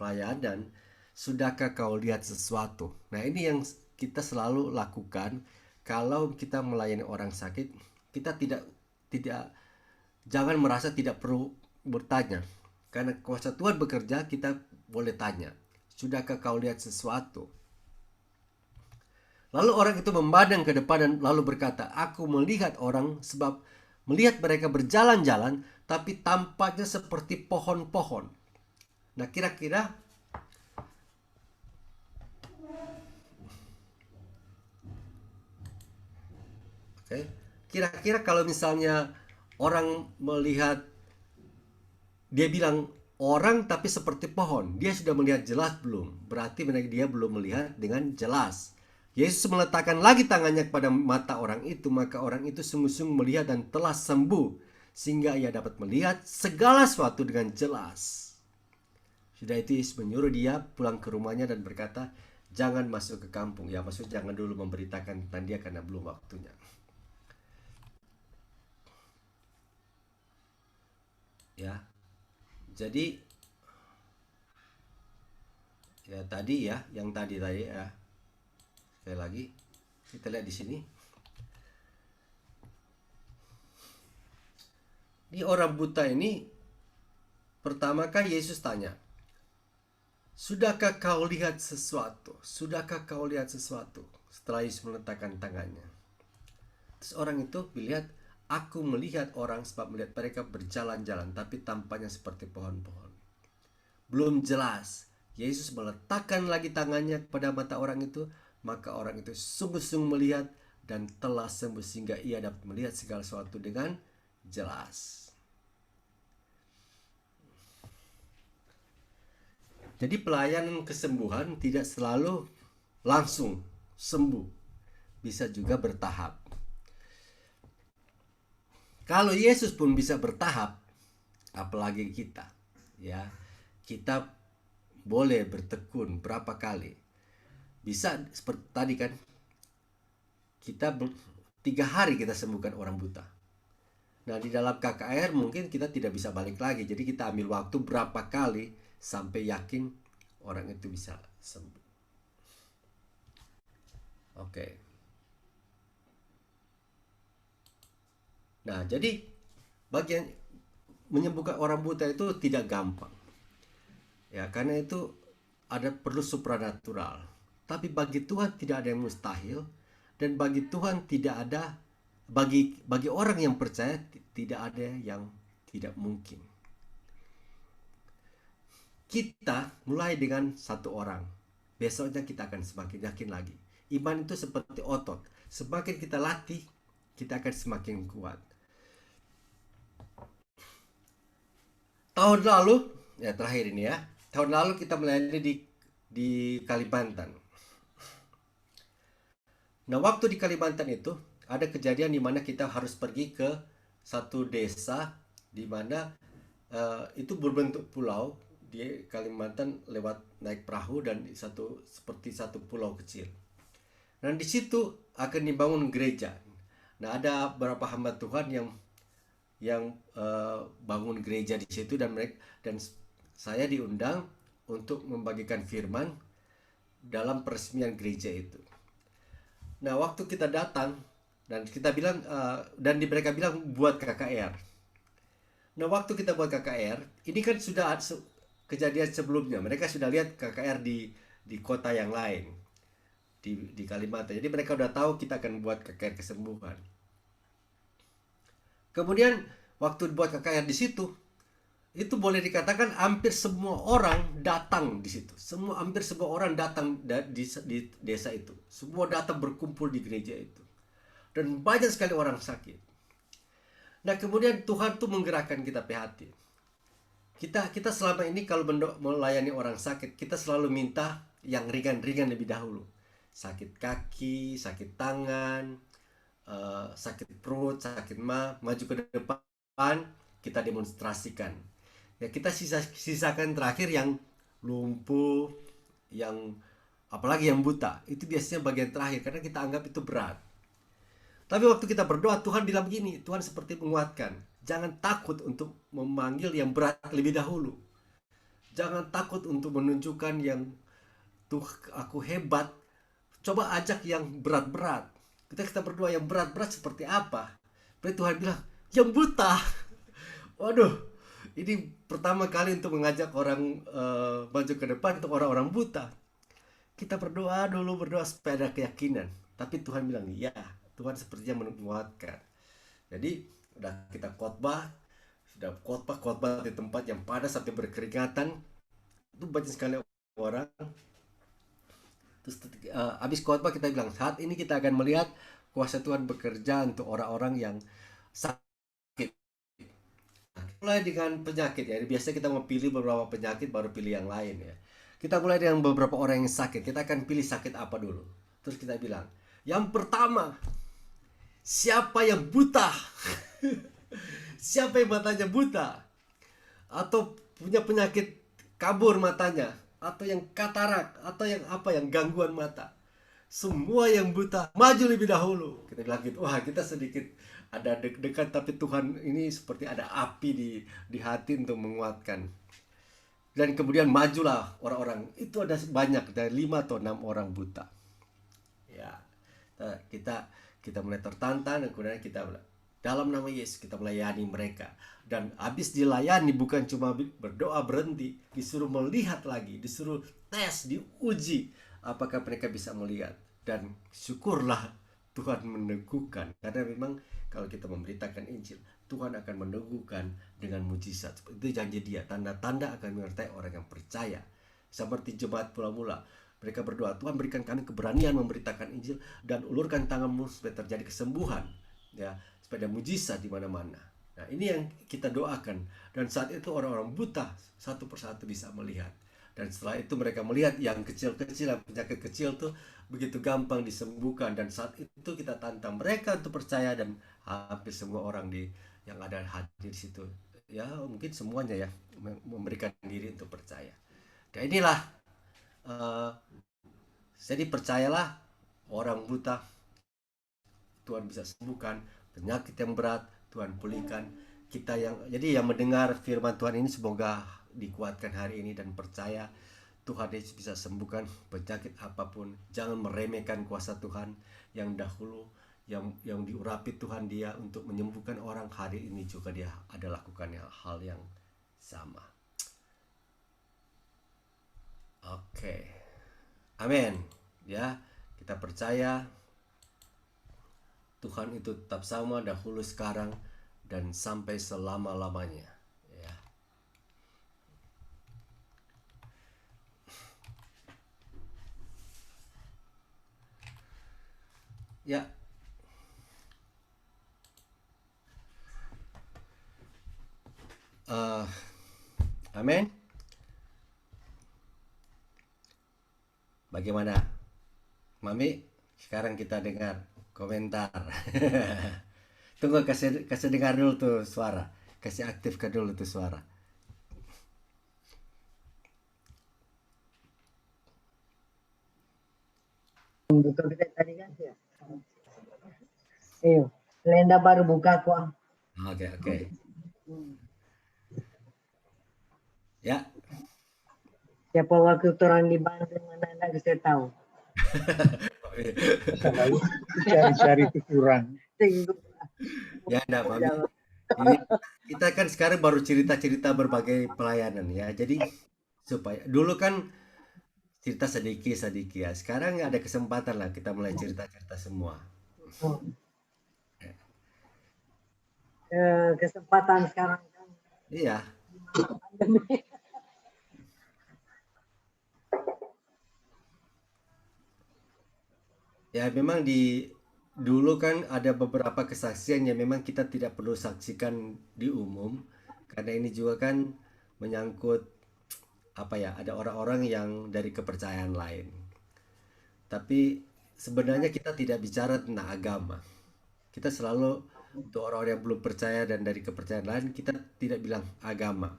pelayanan, "Sudahkah kau lihat sesuatu?" Nah, ini yang kita selalu lakukan kalau kita melayani orang sakit. Kita tidak jangan merasa tidak perlu bertanya. Karena kuasa Tuhan bekerja, kita boleh tanya, "Sudahkah kau lihat sesuatu?" Lalu orang itu memandang ke depan dan lalu berkata, "Aku melihat orang sebab melihat mereka berjalan-jalan, tapi tampaknya seperti pohon-pohon." Nah, kira-kira kalau misalnya orang melihat, dia bilang orang tapi seperti pohon, dia sudah melihat jelas belum? Berarti dia belum melihat dengan jelas. Yesus meletakkan lagi tangannya kepada mata orang itu, maka orang itu sungguh-sungguh melihat dan telah sembuh, sehingga ia dapat melihat segala sesuatu dengan jelas. Sudah itu Yesus menyuruh dia pulang ke rumahnya dan berkata, "Jangan masuk ke kampung." Ya, maksudnya jangan dulu memberitakan tentang dia karena belum waktunya. Ya, jadi ya tadi ya, yang tadi ya. Sekali lagi kita lihat di sini. Di orang buta ini, pertamakah Yesus tanya, "Sudahkah kau lihat sesuatu? Sudahkah kau lihat sesuatu?" Setelah Yesus meletakkan tangannya. Terus orang itu melihat, "Aku melihat orang sebab melihat mereka berjalan-jalan, tapi tampaknya seperti pohon-pohon." Belum jelas. Yesus meletakkan lagi tangannya kepada mata orang itu, maka orang itu sungguh-sungguh melihat dan telah sembuh sehingga ia dapat melihat segala sesuatu dengan jelas. Jadi pelayanan kesembuhan tidak selalu langsung sembuh, bisa juga bertahap. Kalau Yesus pun bisa bertahap, apalagi kita, ya. Kita boleh bertekun berapa kali. Bisa seperti tadi kan, kita 3 hari kita sembuhkan orang buta. Nah, di dalam KKR mungkin kita tidak bisa balik lagi. Jadi kita ambil waktu berapa kali sampai yakin orang itu bisa sembuh. Oke. Nah, jadi bagian menyembuhkan orang buta itu tidak gampang. Ya, karena itu perlu supranatural. Tapi bagi Tuhan tidak ada yang mustahil, dan bagi Tuhan tidak ada, bagi orang yang percaya tidak ada yang tidak mungkin. Kita mulai dengan satu orang, besoknya kita akan semakin yakin lagi. Iman itu seperti otot, semakin kita latih, kita akan semakin kuat. Tahun lalu, ya terakhir ini ya, tahun lalu kita melayani di Kalimantan. Nah, waktu di Kalimantan itu ada kejadian di mana kita harus pergi ke satu desa di mana itu berbentuk pulau di Kalimantan lewat naik perahu dan seperti satu pulau kecil. Dan di situ akan dibangun gereja. Nah, ada beberapa hamba Tuhan yang bangun gereja di situ dan saya diundang untuk membagikan firman dalam peresmian gereja itu. Nah, waktu kita datang dan kita bilang dan mereka bilang buat KKR. Nah, waktu kita buat KKR, ini kan sudah kejadian sebelumnya. Mereka sudah lihat KKR di kota yang lain di Kalimantan. Jadi mereka udah tahu kita akan buat KKR kesembuhan. Kemudian waktu buat KKR di situ, itu boleh dikatakan hampir semua orang datang di situ. Hampir semua orang datang di desa itu. Semua datang berkumpul di gereja itu. Dan banyak sekali orang sakit. Nah, kemudian Tuhan tuh menggerakkan kita prihatin. Kita selama ini kalau melayani orang sakit, kita selalu minta yang ringan-ringan lebih dahulu. Sakit kaki, sakit tangan, sakit perut, sakit maju ke depan, kita demonstrasikan. Ya, kita sisakan terakhir yang lumpuh, yang apalagi yang buta. Itu biasanya bagian terakhir karena kita anggap itu berat. Tapi waktu kita berdoa, Tuhan bilang begini, Tuhan seperti menguatkan. Jangan takut untuk memanggil yang berat lebih dahulu. Jangan takut untuk menunjukkan yang tuh aku hebat. Coba ajak yang berat-berat. Kita berdoa yang berat-berat seperti apa? Tapi Tuhan bilang, yang buta. Waduh, ini pertama kali untuk mengajak orang maju ke depan untuk orang-orang buta. Kita berdoa dulu, berdoa supaya ada keyakinan. Tapi Tuhan bilang, ya, Tuhan sepertinya menguatkan. Jadi, udah kita sudah khotbah di tempat yang panas sampai berkeringatan. Itu banyak sekali orang. Terus habis khotbah kita bilang, saat ini kita akan melihat kuasa Tuhan bekerja untuk orang-orang yang sakit. Mulai dengan penyakit ya. Biasanya kita mau pilih beberapa penyakit baru pilih yang lain ya. Kita mulai dengan beberapa orang yang sakit. Kita akan pilih sakit apa dulu. Terus kita bilang, yang pertama, siapa yang buta? Siapa yang matanya buta? Atau punya penyakit kabur matanya? Atau yang katarak? Atau yang apa, yang gangguan mata? Semua yang buta, maju lebih dahulu. Kita bilang gitu. Wah, kita sedikit ada deg-degan, tapi Tuhan ini seperti ada api di hati untuk menguatkan. Dan kemudian majulah orang-orang. Itu ada banyak, dari 5 atau 6 orang buta. Ya, kita mulai tertantang dan kemudian kita dalam nama Yesus kita melayani mereka. Dan habis dilayani bukan cuma berdoa berhenti, disuruh melihat lagi, disuruh tes, diuji apakah mereka bisa melihat. Dan syukurlah Tuhan meneguhkan, karena memang kalau kita memberitakan Injil, Tuhan akan meneguhkan dengan mujizat. Itu janji Dia, tanda-tanda akan menyertai orang yang percaya. Seperti jemaat Mula-Mula, mereka berdoa, Tuhan berikan kami keberanian memberitakan Injil dan ulurkan tanganmu supaya terjadi kesembuhan, ya, supaya ada mujizat di mana-mana. Nah, ini yang kita doakan. Dan saat itu orang-orang buta satu persatu bisa melihat. Dan setelah itu mereka melihat yang kecil-kecil, yang penyakit kecil tuh begitu gampang disembuhkan. Dan saat itu kita tantang mereka untuk percaya, dan hampir semua orang yang ada hadir di situ, ya mungkin semuanya ya, memberikan diri untuk percaya. Dan inilah jadi percayalah, orang buta Tuhan bisa sembuhkan, penyakit yang berat Tuhan pulihkan. Jadi yang mendengar firman Tuhan ini semoga dikuatkan hari ini dan percaya Tuhan Yesus bisa sembuhkan penyakit apapun. Jangan meremehkan kuasa Tuhan yang dahulu yang diurapi Tuhan Dia untuk menyembuhkan orang. Hari ini juga Dia ada lakukan hal yang sama. Oke. Amin. Ya, kita percaya Tuhan itu tetap sama dahulu, sekarang, dan sampai selama-lamanya. Ya. Ya. Amin. Bagaimana, Mami? Sekarang kita dengar komentar. Tunggu, kasih kasih dengar dulu tuh suara. Kasih aktifkan dulu tuh suara. Buka kita tadi kan ya. Lenda baru buka kok. Oke, oke. Ya, Siapa waktu orang di Bandung mana anak saya tahu. Selalu cari-cari itu kurang. ya enggak, Mami. Ini kita kan sekarang baru cerita-cerita berbagai pelayanan ya. Jadi supaya dulu kan cerita sedikit-sedikit ya. Sekarang ada kesempatan lah kita mulai cerita-cerita semua. Kesempatan sekarang kan. Iya, ya memang dulu kan ada beberapa kesaksian yang memang kita tidak perlu saksikan di umum karena ini juga kan menyangkut apa ya, ada orang-orang yang dari kepercayaan lain. Tapi sebenarnya kita tidak bicara tentang agama. Kita selalu untuk orang-orang yang belum percaya dan dari kepercayaan lain kita tidak bilang agama.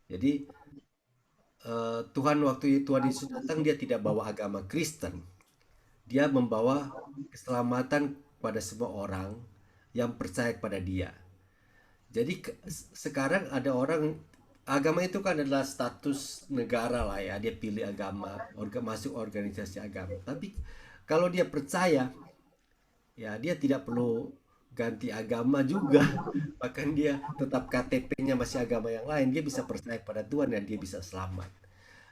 Jadi Tuhan waktu Tuhan Yesus datang dia tidak bawa agama Kristen. Dia membawa keselamatan pada semua orang yang percaya kepada dia. Jadi sekarang ada orang agama itu kan adalah status negara lah ya. Dia pilih agama, masuk organisasi agama. Tapi kalau dia percaya, ya dia tidak perlu ganti agama juga. Bahkan dia tetap KTP-nya masih agama yang lain, dia bisa percaya pada Tuhan dan dia bisa selamat.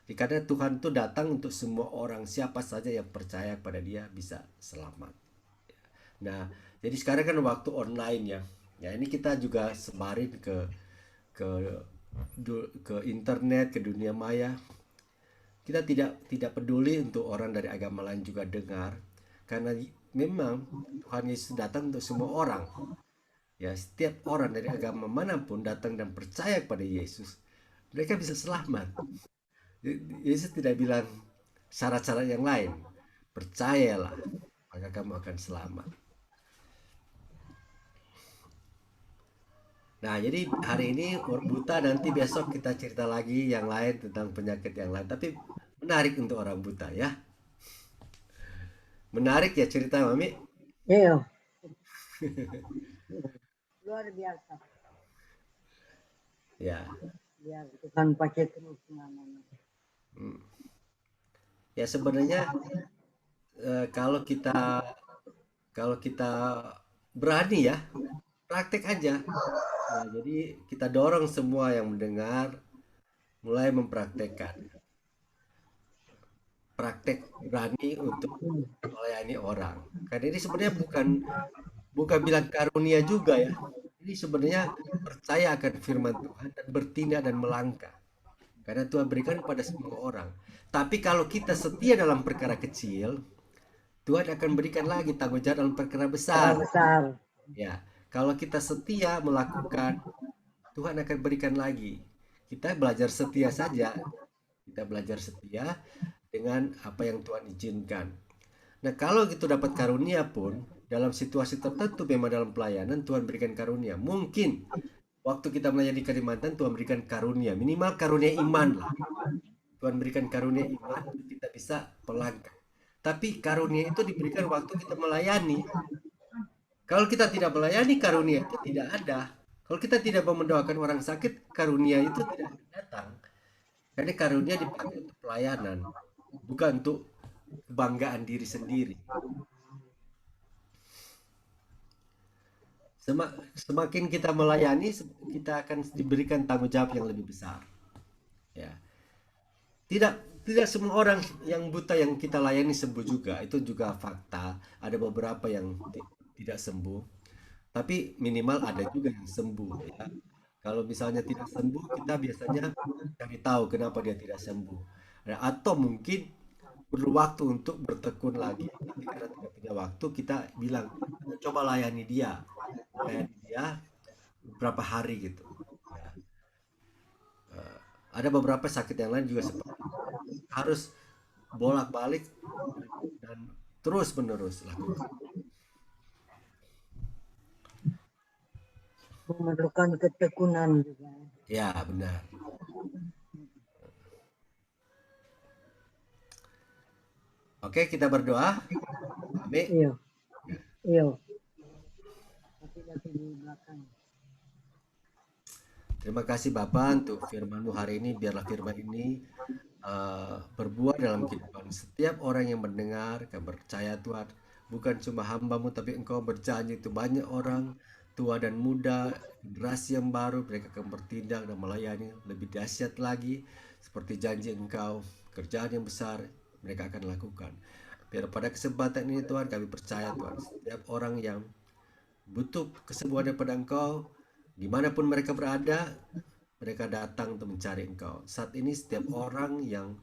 Karena Tuhan itu datang untuk semua orang, siapa saja yang percaya pada dia bisa selamat. Nah, jadi sekarang kan waktu online ya. Ya ini kita juga sebarin ke ke internet, ke dunia maya. Kita tidak peduli untuk orang dari agama lain juga dengar karena memang Tuhan Yesus datang untuk semua orang. Ya, setiap orang dari agama manapun datang dan percaya kepada Yesus, mereka bisa selamat. Yesus tidak bilang syarat-syarat yang lain. Percayalah, maka kamu akan selamat. Nah, jadi hari ini buta, nanti besok kita cerita lagi yang lain tentang penyakit yang lain. Tapi menarik untuk orang buta ya. Menarik ya cerita Mami. Iya. Luar biasa. Ya. Biar Tuhan pakai terus namanya. Ya sebenarnya kalau kita berani ya, praktek aja. Ya, jadi kita dorong semua yang mendengar mulai mempraktekkan. Praktek berani untuk melayani orang. Karena ini sebenarnya bukan bilang karunia juga ya. Ini sebenarnya percaya akan firman Tuhan dan bertindak dan melangkah. Karena Tuhan berikan kepada semua orang. Tapi kalau kita setia dalam perkara kecil, Tuhan akan berikan lagi tanggung jawab dalam perkara besar. Besar. Ya, kalau kita setia melakukan, Tuhan akan berikan lagi. Kita belajar setia saja. Kita belajar setia dengan apa yang Tuhan izinkan. Nah, kalau gitu dapat karunia pun, dalam situasi tertentu memang dalam pelayanan Tuhan berikan karunia. Mungkin waktu kita melayani Kalimantan Tuhan berikan karunia, minimal karunia iman lah. Tuhan berikan karunia iman untuk kita bisa melangkah. Tapi karunia itu diberikan waktu kita melayani. Kalau kita tidak melayani, karunia itu tidak ada. Kalau kita tidak mau mendoakan orang sakit, karunia itu tidak akan datang. Karena karunia dipakai untuk pelayanan, bukan untuk kebanggaan diri sendiri. Semakin kita melayani, kita akan diberikan tanggung jawab yang lebih besar. Ya. Tidak semua orang yang buta yang kita layani sembuh juga. Itu juga fakta. Ada beberapa yang tidak sembuh. Tapi minimal ada juga yang sembuh ya. Kalau misalnya tidak sembuh, kita biasanya cari tahu kenapa dia tidak sembuh. Nah, atau mungkin perlu waktu untuk bertekun lagi. Tapi karena tidak punya waktu, kita bilang coba layani dia beberapa hari gitu. Ya. Ada beberapa sakit yang lain juga seperti harus bolak-balik dan terus menerus lakukan. Memerlukan ketekunan juga. Ya, benar. Oke, kita berdoa. Amin. Iya, iya. Hati-hati di belakang. Terima kasih Bapak untuk firman-Mu hari ini. Biarlah firman ini berbuah dalam kehidupan setiap orang yang mendengar, yang percaya Tuhan. Bukan cuma hamba-Mu, tapi Engkau berjanji itu banyak orang tua dan muda, generasi yang baru, mereka akan bertindak dan melayani lebih dahsyat lagi. Seperti janji Engkau, kerjaan yang besar mereka akan lakukan. Biar pada kesempatan ini Tuhan kami percaya Tuhan, setiap orang yang butuh kesembuhan daripada Engkau, dimanapun mereka berada, mereka datang untuk mencari Engkau. Saat ini setiap orang yang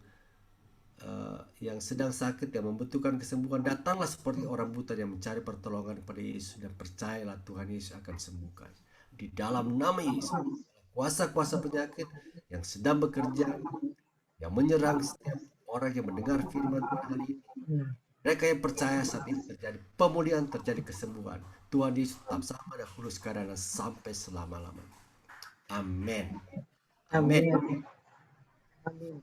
sedang sakit, yang membutuhkan kesembuhan, datanglah seperti orang buta yang mencari pertolongan kepada Yesus dan percayalah Tuhan Yesus akan sembuhkan. Di dalam nama Yesus, kuasa-kuasa penyakit yang sedang bekerja, yang menyerang setiap orang yang mendengar firman Tuhan hari ini, mereka yang percaya saat ini terjadi pemulihan, terjadi kesembuhan. Tuhan Yesus tetap sama dahulu sekarang dan sampai selama-lamanya. Amin. Amin. Amin. Amin.